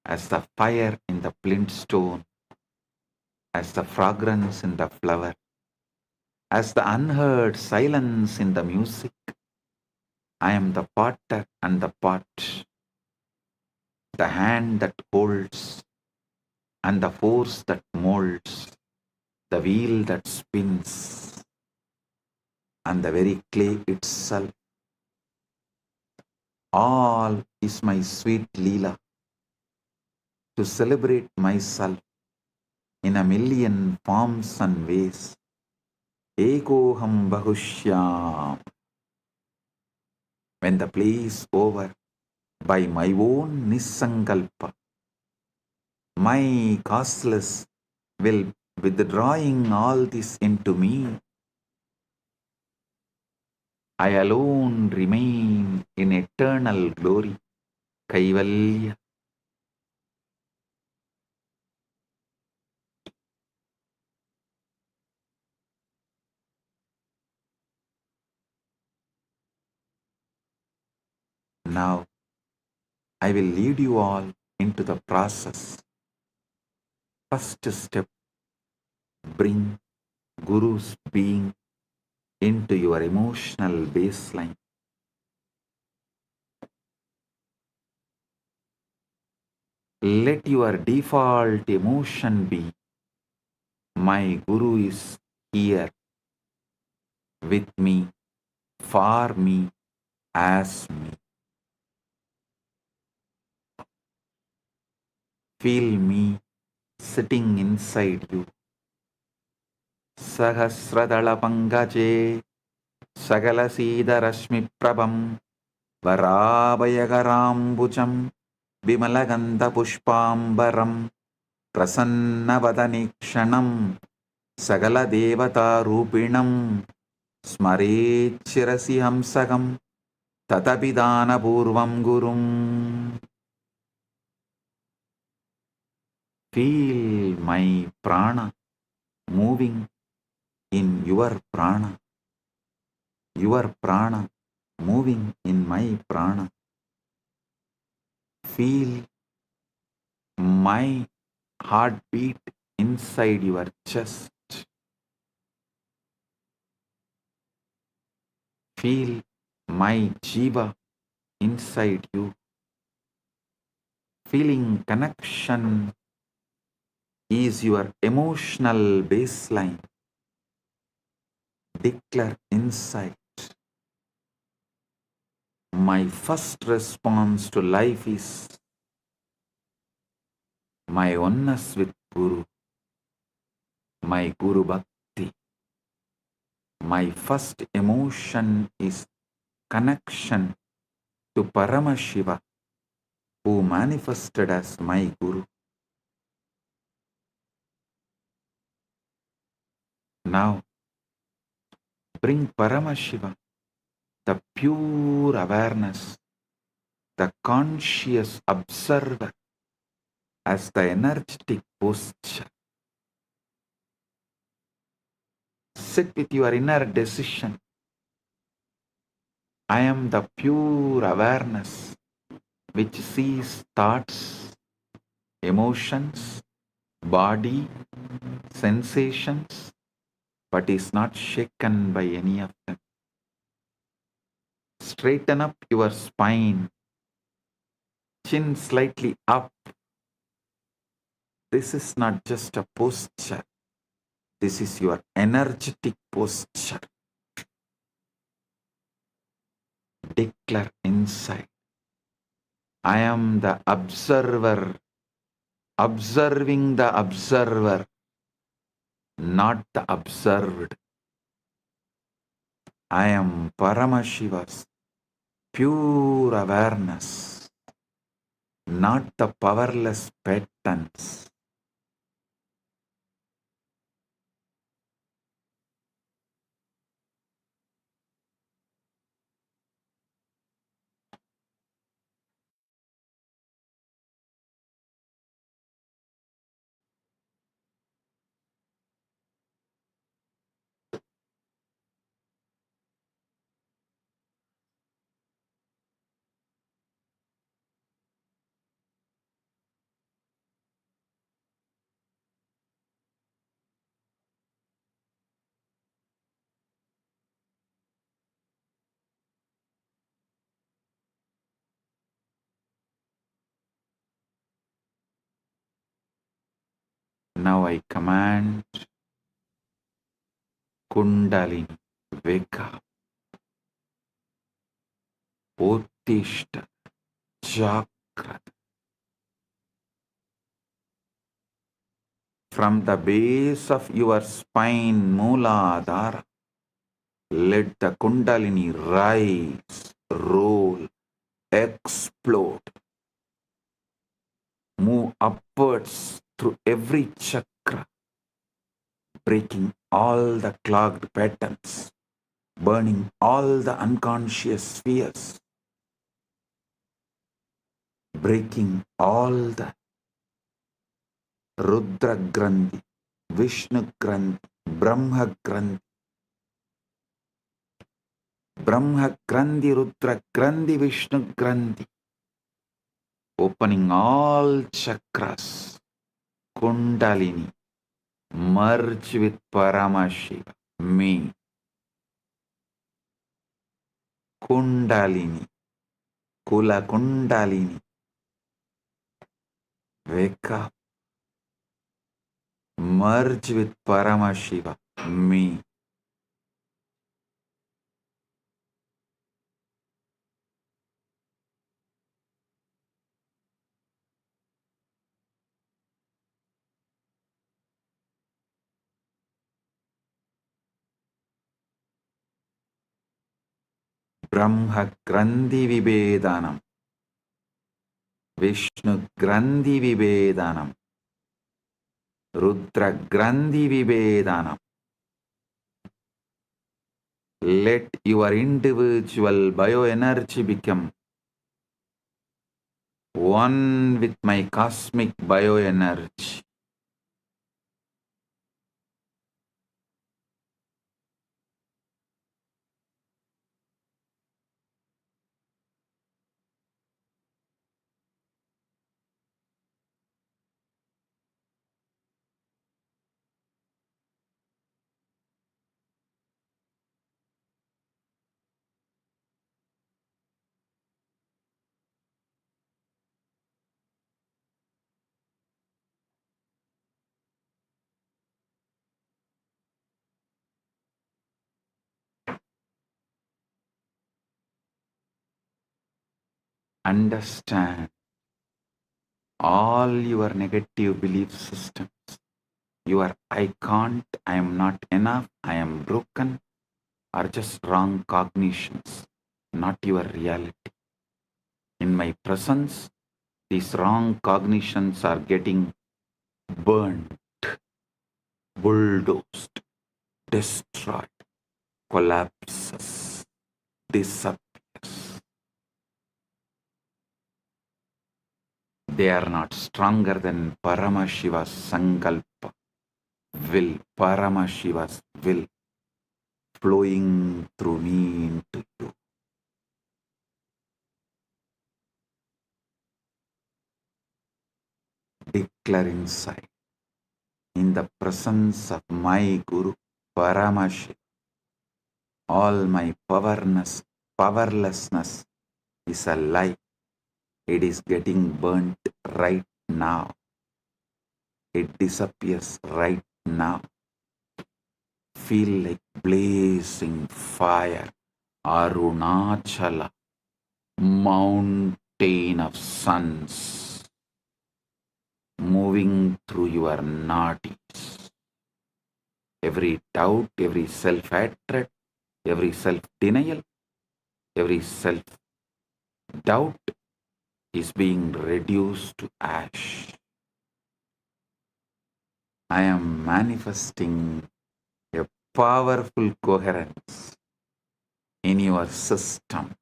as the fire in the flint stone, as the fragrance in the flower, as the unheard silence in the music. I am the potter and the pot, the hand that holds and the force that molds, the wheel that spins and the very clay itself. All is my sweet Leela, to celebrate myself in a million forms and ways. Ekoham bahushyam. When the play is over, by my own nisankalpa, my causeless will withdrawing all this into me. I alone remain in eternal glory. Kaivalya. Now, I will lead you all into the process. First step, bring Guru's being into your emotional baseline. Let your default emotion be, my Guru is here with me, for me, as me. Feel me sitting inside you. Sahasradala pangaje, sagala sida rashmi prabham, varabhayagarambucham, vimalagandha pushpambaram, prasanna vadanikshanam, sagala devata rupinam, smare chirasi hamsagam, tatapidana purvam gurum. Feel my prana moving in your prana moving in my prana. Feel my heartbeat inside your chest. Feel my jiva inside you. Feeling connection is your emotional baseline. Declare inside. My first response to life is my oneness with Guru, my Guru Bhakti. My first emotion is connection to Paramashiva, who manifested as my Guru. Now, bring Paramashiva, the pure awareness, the conscious observer, as the energetic posture. Sit with your inner decision. I am the pure awareness which sees thoughts, emotions, body, sensations, but is not shaken by any of them. Straighten up your spine, chin slightly up. This is not just a posture. This is your energetic posture. Declare inside. I am the observer, observing the observer, not the observed. I am Paramashiva's pure awareness, not the powerless patterns. Now I command Kundalini, wake up, Uttishta, Chakra. From the base of your spine, Mooladhara, let the Kundalini rise, roll, explode, move upwards through every chakra, breaking all the clogged patterns, burning all the unconscious spheres, breaking all the Rudra Grandhi, Vishnu Grandhi, Brahma Grandhi, Rudra Grandhi, Vishnu Grandhi, opening all chakras, Kundalini, merge with Paramashiva, me, Kundalini, Kula Kundalini, wake up, merge with Paramashiva, me, Brahma Grandhi Vibhedanam, Vishnu Grandhi Vibhedanam, Rudra Grandhi Vibhedanam. Let your individual bioenergy become one with my cosmic bioenergy. Understand all your negative belief systems. Your I can't, I am not enough, I am broken are just wrong cognitions, not your reality. In my presence, these wrong cognitions are getting burned, bulldozed, destroyed, collapses, disappears. They are not stronger than Paramashiva's Sankalpa, will, Paramashiva's will, flowing through me into you. Declare inside, in the presence of my Guru, Paramashiva, all my powerlessness is a lie. It is getting burnt right now. It disappears right now. Feel like blazing fire, Arunachala, mountain of suns, moving through your nadis. Every doubt, every self-hatred, every self-denial, every self-doubt is being reduced to ash. I am manifesting a powerful coherence in your system.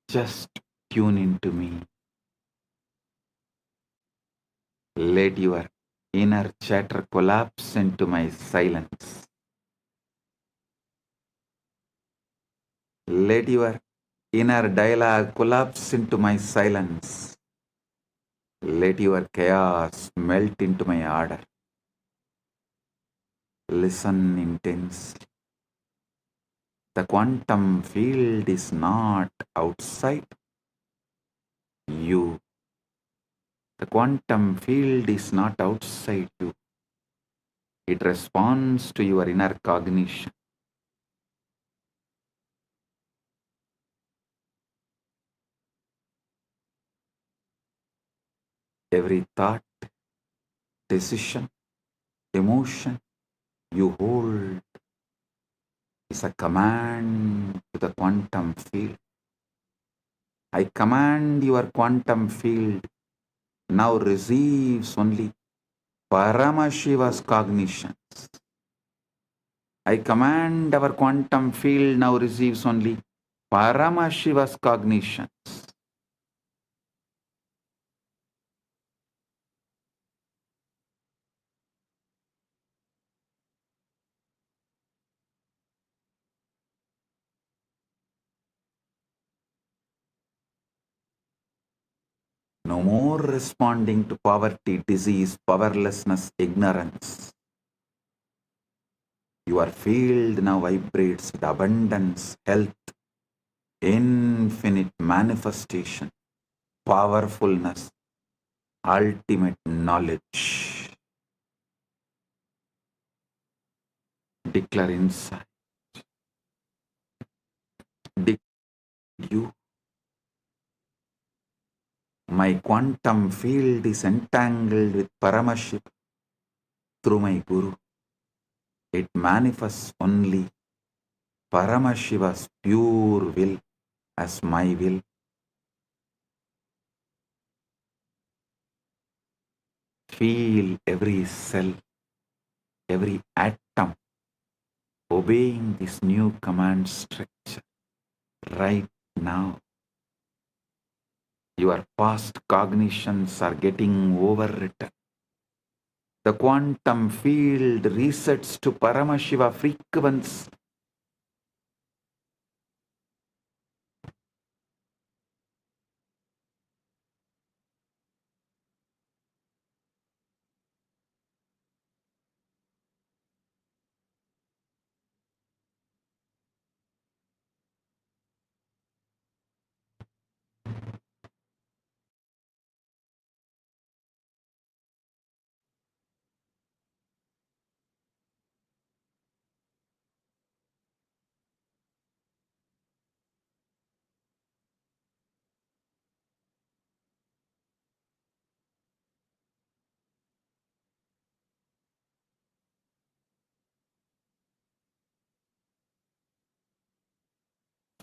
Just tune into me. Let your inner chatter collapse into my silence. Let your inner dialogue collapse into my silence. Let your chaos melt into my order. Listen intensely. The quantum field is not outside you. The quantum field is not outside you. It responds to your inner cognition. Every thought, decision, emotion you hold is a command to the quantum field. I command your quantum field now receives only Paramashiva's cognitions. I command our quantum field now receives only Paramashiva's cognitions. No more responding to poverty, disease, powerlessness, ignorance. Your field now vibrates with abundance, health, infinite manifestation, powerfulness, ultimate knowledge. Declare inside. Declare you. My quantum field is entangled with Paramashiva through my Guru. It manifests only Paramashiva's pure will as my will. Feel every cell, every atom obeying this new command structure right now. Your past cognitions are getting overwritten. The quantum field resets to Paramashiva frequency.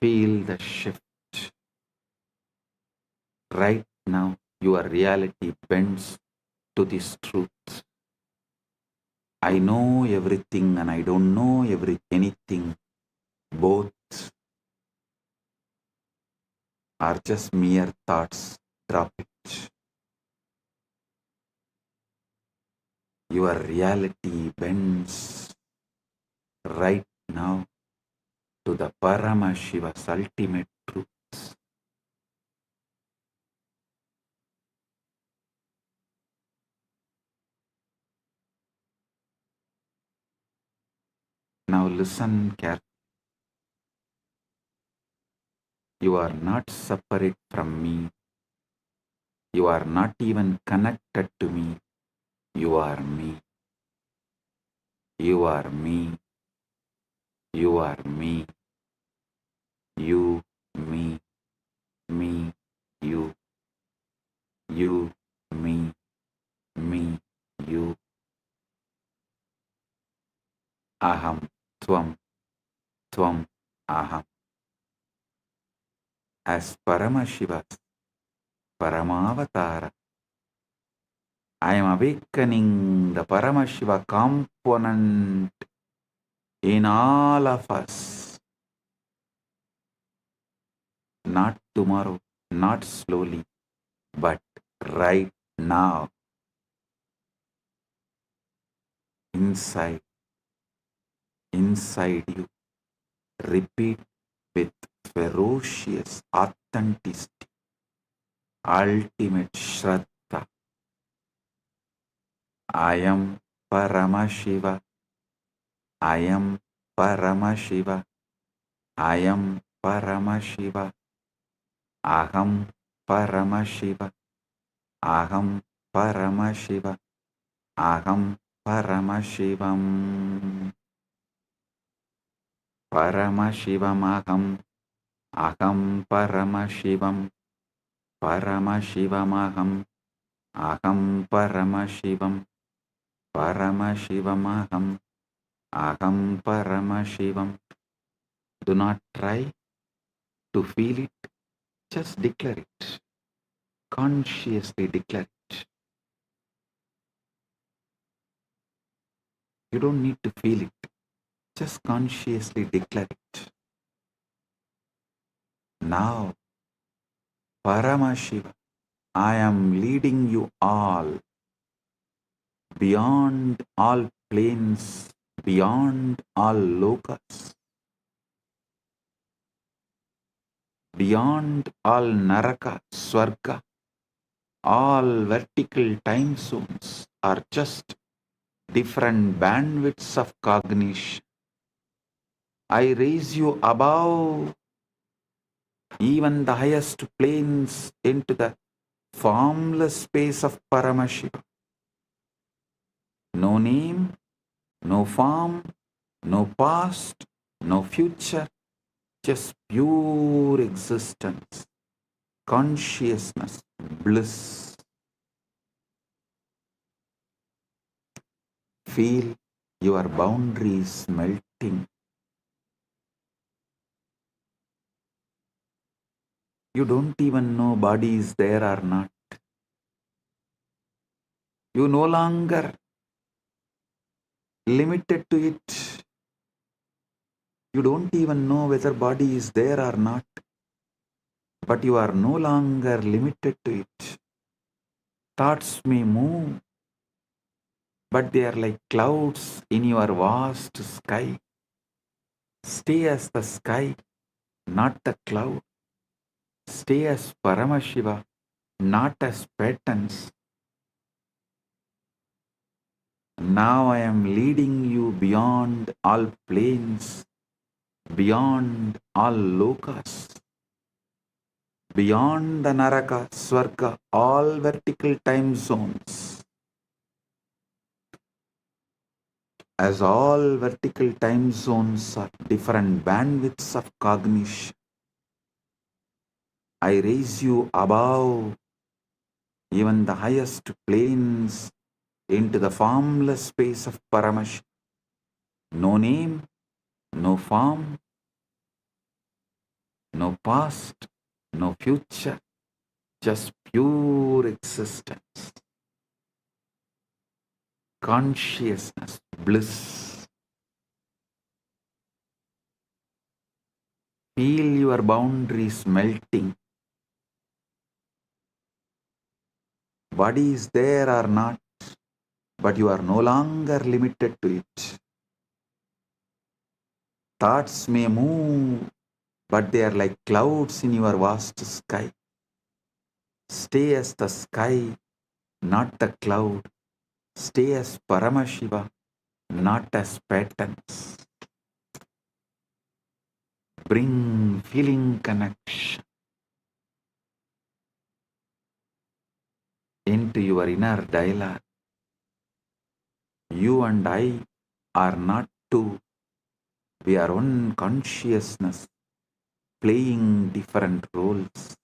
Feel the shift. Right now, your reality bends to this truth. I know everything and I don't know anything. Both are just mere thoughts. Drop it. Your reality bends right now to the Paramashiva's ultimate truth. Now listen carefully. You are not separate from me. You are not even connected to me. You are me. You are me. You are me. You, me, you, you, me, you. aham, tvam, tvam, aham. As Paramashiva's Paramavatara, I am awakening the Paramashiva component in all of us. Not tomorrow, not slowly, but right now, inside you. Repeat with ferocious authenticity, ultimate Shraddha. I am Paramashiva. I am Paramashiva. I am Paramashiva. Aham Paramashiva. Aham Paramashiva. Aham Paramashivam. Paramashivam aham. Aham Paramashivam. Paramashivam aham. Aham Paramashivam. Paramashivam aham. Aham Paramashivam. Do not try to feel it. Just declare it. Consciously declare it. You don't need to feel it. Just consciously declare it. Now, Paramashiva, I am leading you all beyond all planes, beyond all lokas, beyond all naraka, swarga, all vertical time zones are just different bandwidths of cognition. I raise you above even the highest planes into the formless space of Paramashiva. No name, no form, no past, no future, just pure existence, consciousness, bliss. Feel your boundaries melting. You don't even know body is there or not. You no longer limited to it. You don't even know whether body is there or not. But you are no longer limited to it. Thoughts may move, but they are like clouds in your vast sky. Stay as the sky, not the cloud. Stay as Paramashiva, not as patterns. Now I am leading you beyond all planes, beyond all lokas, beyond the Naraka, Swarga, all vertical time zones. As all vertical time zones are different bandwidths of cognition, I raise you above even the highest planes into the formless space of Paramashiva. No name, no form, no past, no future, just pure existence, consciousness, bliss. Feel your boundaries melting. Body is there or not, but you are no longer limited to it. Thoughts may move, but they are like clouds in your vast sky. Stay as the sky, not the cloud. Stay as Paramashiva, not as patterns. Bring feeling connection into your inner dialogue. You and I are not two. We are one consciousness playing different roles.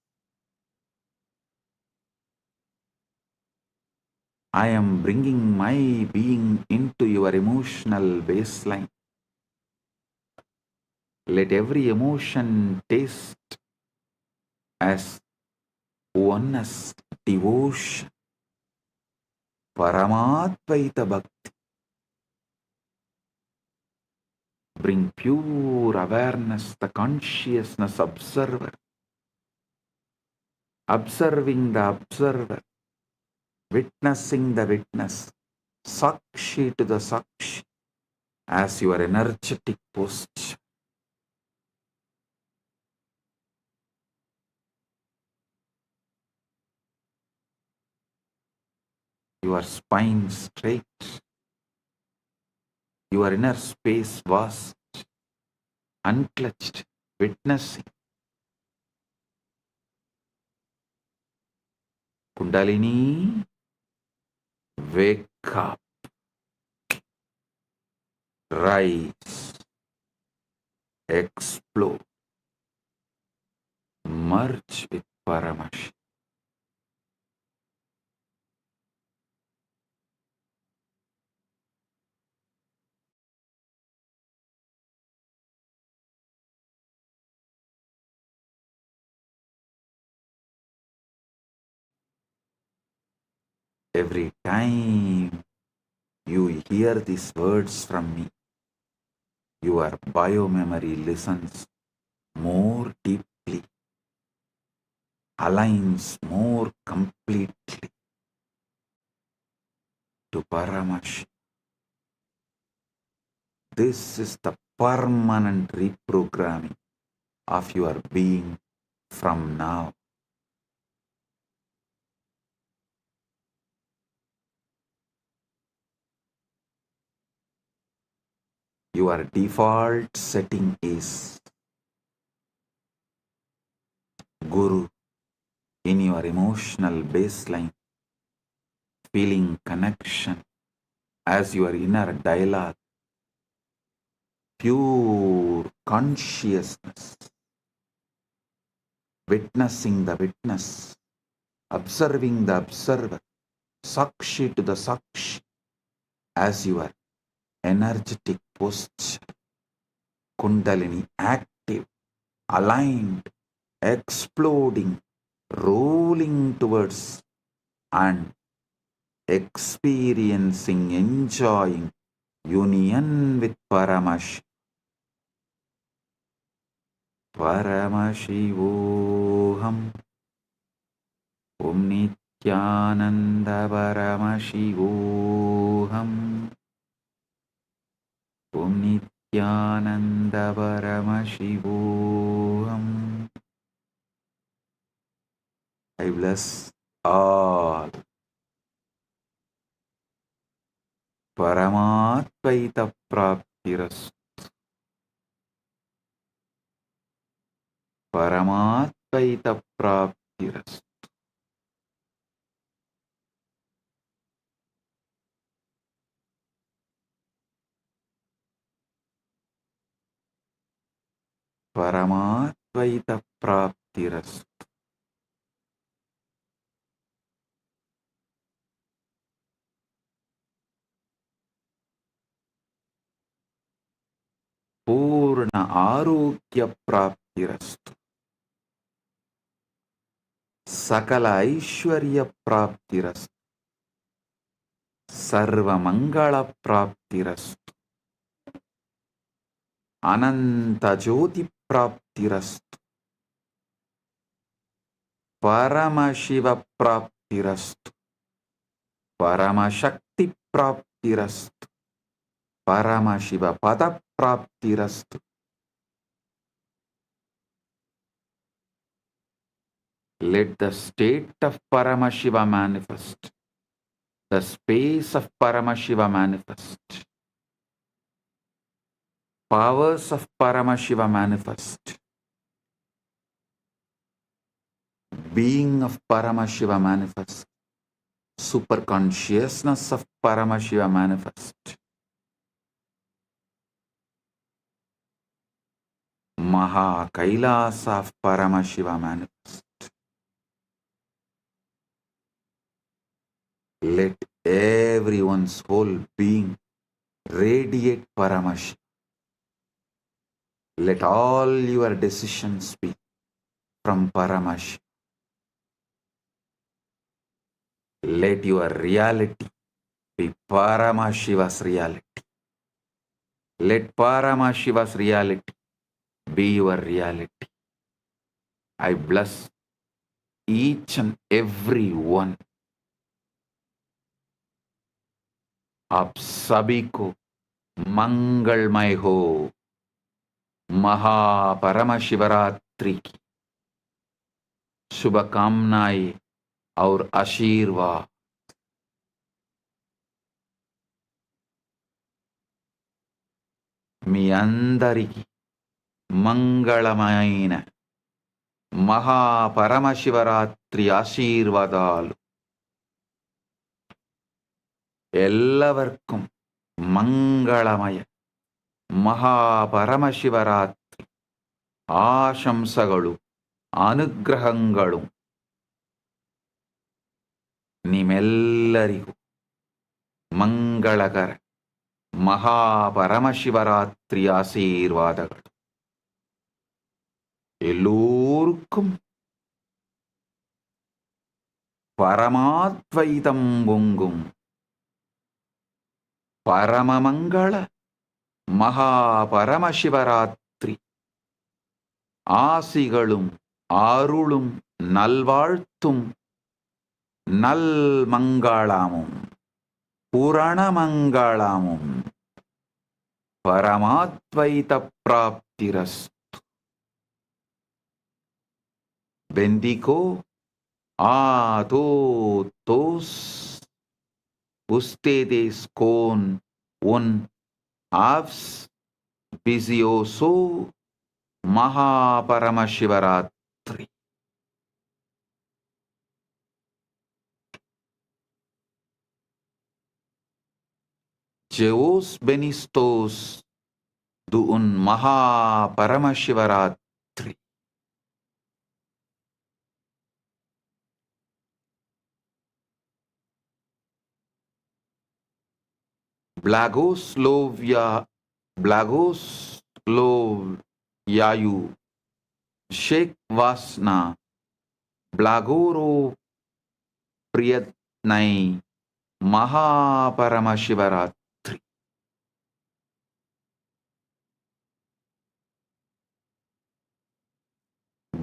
I am bringing my being into your emotional baseline. Let every emotion taste as oneness, devotion, Paramadvaita Bhakti. Bring pure awareness, the consciousness observer, observing the observer, witnessing the witness, Sakshi to the Sakshi, as your energetic posture. Your spine straight, your inner space vast, unclutched, witnessing. Kundalini, wake up, rise, explode, merge with Paramashiva. Every time you hear these words from me, your biomemory listens more deeply, aligns more completely to Paramashiva. This is the permanent reprogramming of your being from now. Your default setting is Guru in your emotional baseline, feeling connection as your inner dialogue, pure consciousness, witnessing the witness, observing the observer, Sakshi to the Sakshi, as your energetic posture, Kundalini active, aligned, exploding, rolling towards and experiencing, enjoying union with Paramashiva. Paramashivoham Om Nityananda Paramashivoham Om Nityananda Paramashivoham. I bless all. Paramatvaita Praptiras. Paramatvaita Praptiras. Paramatvaita Praptiras. Purna Arogya Praptirastu. Sakala Aishwarya Praptirastu. Sarva Mangala Praptirastu. Ananta Jyoti Praptirastu. Paramashiva Praptirastu. Paramashakti Praptirastu. Paramashiva Pada Praptirastu. Let the state of Paramashiva manifest. The space of Paramashiva manifest. Powers of Paramashiva manifest. Being of Paramashiva manifest. Super consciousness of Paramashiva manifest. Maha Kailasa of Paramashiva manifest. Let everyone's whole being radiate Paramashiva. Let all your decisions be from Paramashiva. Let your reality be Paramashiva's reality. Let Paramashiva's reality be your reality. I bless each and every one. आप सभी को मंगलमय हो। महा परमशिवरात्रि की शुभकामनाएं और आशीर्वाद। మీ అందరికీ మంగళమైన మహా పరమశివరాత్రి ఆశీర్వాదాలు. എല്ലാവർക്കും മംഗളമയ മഹാപരമശിവരാത്രി ആശംസകളും അനുഗ്രഹങ്ങളും ನಿಮ್ಮೆಲ್ಲರಿಗೂ ಮಂಗಳಕರ ಮಹಾಪರಮಶಿವರಾತ್ರಿ ಆಶೀರ್ವಾದಗಳು. எல்லோருக்கும் பரமாத்வைதம் பொங்கும் பரமமங்கள மகாபரமசிவராத்திரி ஆசிகளும் அருளும் நல்வாழ்த்தும் நல்மங்களமும் புரணமங்களமும் பரமாத்வைத பிராப்திரஸ்து. Bendigo a todos ustedes con un auspicioso Mahaparamashivaratri. Que os benistos de un Mahaparamashivaratri. Blagoslovyayu Sheikh Vasna Blagoro Priyatnai Mahaparamashivaratri.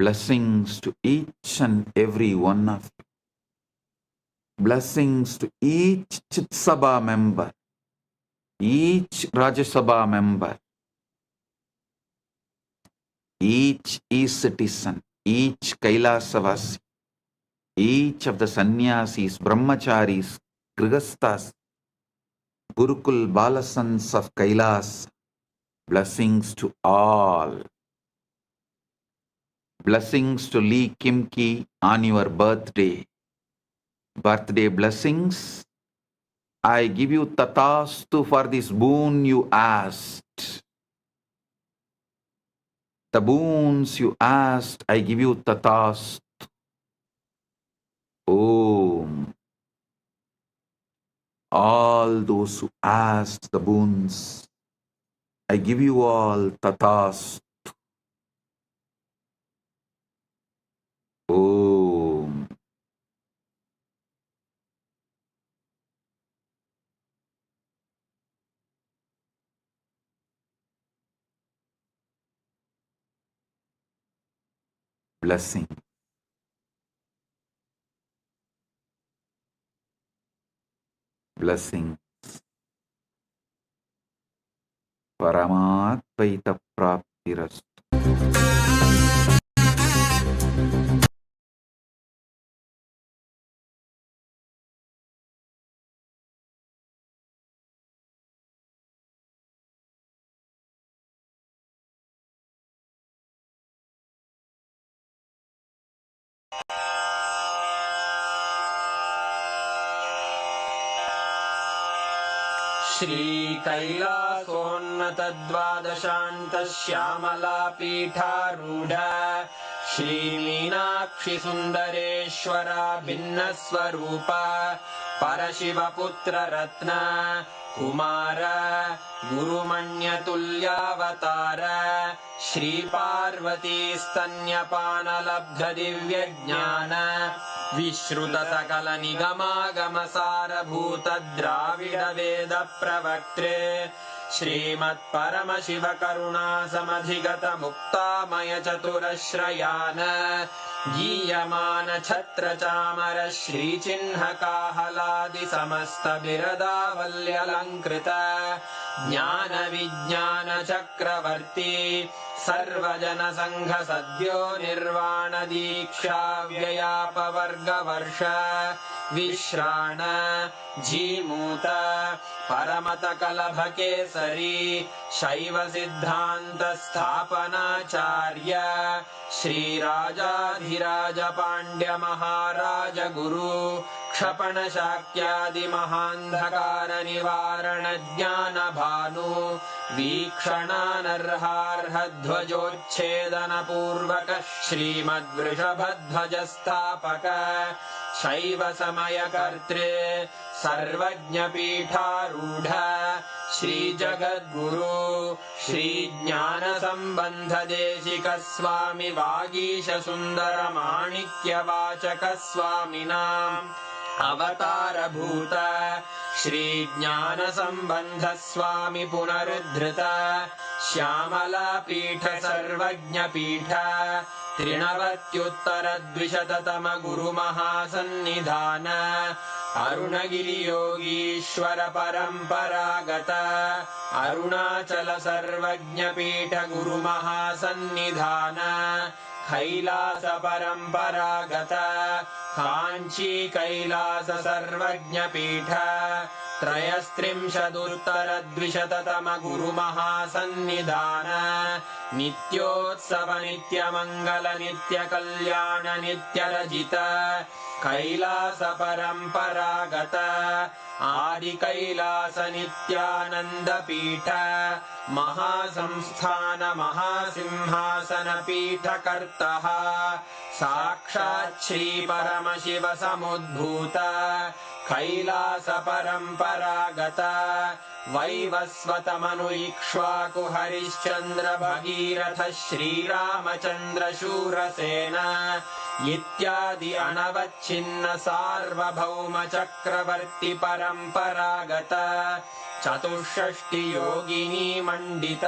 Blessings to each and every one of you. Blessings to each Chit Sabha member, each Rajya Sabha member, each e-citizen, each Kailasavasi, each of the sannyasis, brahmacharis, grihasthas, Gurukul Balasans of Kailasa. Blessings to all. Blessings to Lee Kimki on your birthday. Birthday blessings. I give you tatastu for this boon you asked. The boons you asked, I give you tatastu. Om. All those who asked the boons, I give you all tatastu. Om. Blessing. Blessing. Paramatvaita praptirastu. Shri कैलासोन्नतद्वादशान्त Shyamala पीठारूढ Shri Meenakshi सुन्दरेश्वरा भिन्न स्वरूप पर परशिवपुत्ररत्न कुमार गुरुमण्यतुल्यावतार श्रीपार्वतीस्तन्यपानलब्धदिव्यज्ञान विश्रुतसकलनिगमागमसारभूत द्राविडवेदप्रवक्त्रे श्रीमत्परमशिवकरुणासमधिगतमुक्तामयचतुरश्रयान् गीयमान छत्रचामर श्रीचिह्नकाहलादिसमस्तबिरदावल्यलङ्कृत ज्ञानविज्ञानचक्रवर्ती सर्वजनसङ्घसद्यो निर्वाणदीक्षाव्ययापवर्गवर्ष विश्राण जीमूत परमतकलभकेसरी शैवसिद्धान्तस्थापनाचार्य श्रीराजाधिराजपाण्ड्यमहाराज गुरु क्षपणशाक्यादिमहान्धकारनिवारणज्ञानभानु वीक्षणानर्हार्हध्वजोच्छेदनपूर्वक श्रीमद्वृषभध्वजस्थापक शैवसमयकर्त्रे सर्वज्ञपीठारूढ श्रीजगद्गुरु श्रीज्ञानसम्बन्धदेशिकस्वामि वागीशसुन्दरमाणिक्यवाचकस्वामिनाम् अवतारभूत श्रीज्ञानसम्बन्धस्वामि पुनरुद्धृत श्यामलापीठ सर्वज्ञपीठ त्रिनवत्युत्तरद्विशततम गुरुमहासन्निधान अरुणगिरियोगीश्वर परम्परागत अरुणाचल सर्वज्ञपीठ गुरुमहासन्निधान कैलास परम्परागत काञ्ची कैलास सर्वज्ञपीठ त्रयस्त्रिंशदुत्तरद्विशततम गुरुमहासन्निधान नित्योत्सव नित्यमङ्गल नित्यकल्याण नित्यरजित कैलास परम्परागत आदिकैलास नित्यानन्दपीठ महासंस्थान महासिंहासनपीठकर्तः साक्षात् श्रीपरमशिव समुद्भूत कैलास परम्परागत वैवस्वतमनु इक्ष्वाकु हरिश्चन्द्र भगीरथ श्रीरामचन्द्र शूरसेन इत्यादि अनवच्छिन्न सार्वभौम चक्रवर्ति परम्परागत चतुष्षष्टि योगिनी मण्डित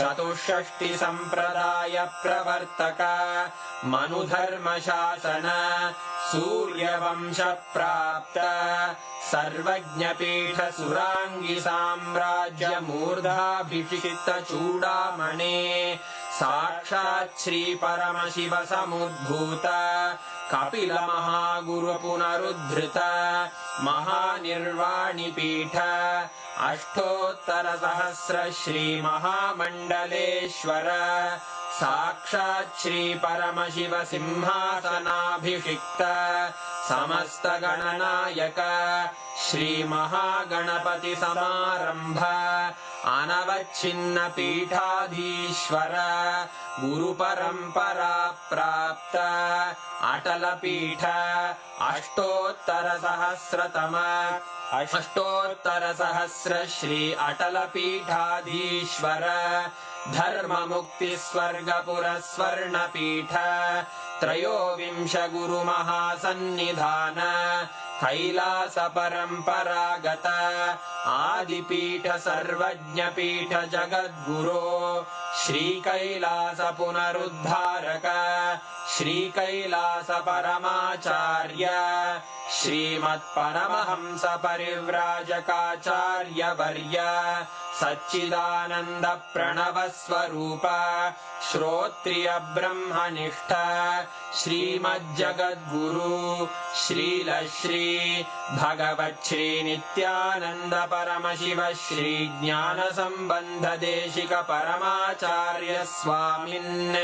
चतुष्षष्टि सम्प्रदाय प्रवर्तक मनुधर्मशासन सूर्यवंश प्राप्त सर्वज्ञपीठ सुराङ्गी साम्राज्य मूर्धाभिषिक्त चूडामणे साक्षात् श्री परमशिव समुद्भूत कपिल महागुरु पुनरुद्धृत महानिर्वाणिपीठ अष्टोत्तर सहस्र श्री महामण्डलेश्वर साक्षात् श्री परमशिव सिंहासनाभिषिक्त समस्त गणनायक श्री महागणपति समारंभ अनवच्छिन्न पीठाधीश्वर गुरु परंपरा प्राप्त अटल पीठ अष्टोत्तर सहस्र श्री अटल पीठाधीश्वर धर्म मुक्ति स्वर्गपुर स्वर्ण पीठ त्रयोविंश गुरु महासन्निधान कैलास परम्परागत आदिपीठ सर्वज्ञपीठ जगद्गुरो श्री कैलास पुनरुद्धारक श्री कैलास परमाचार्य श्रीमत्परमहंस परिव्राजकाचार्य वर्य सच्चिदानंद प्रणव स्वरूप श्रोत्रिय ब्रह्मनिष्ठ श्रीमज्जगद्गुरु श्रील श्री भगवच्छ्री नित्यानंद परमशिव श्री ज्ञान संबंध देशिक परमाचार्य स्वामिन्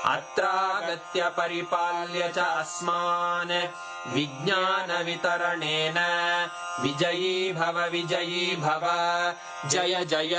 अत्रागत्य परिपाल्य च अस्मान् विज्ञान वितरणेन विजयी भव जय जय।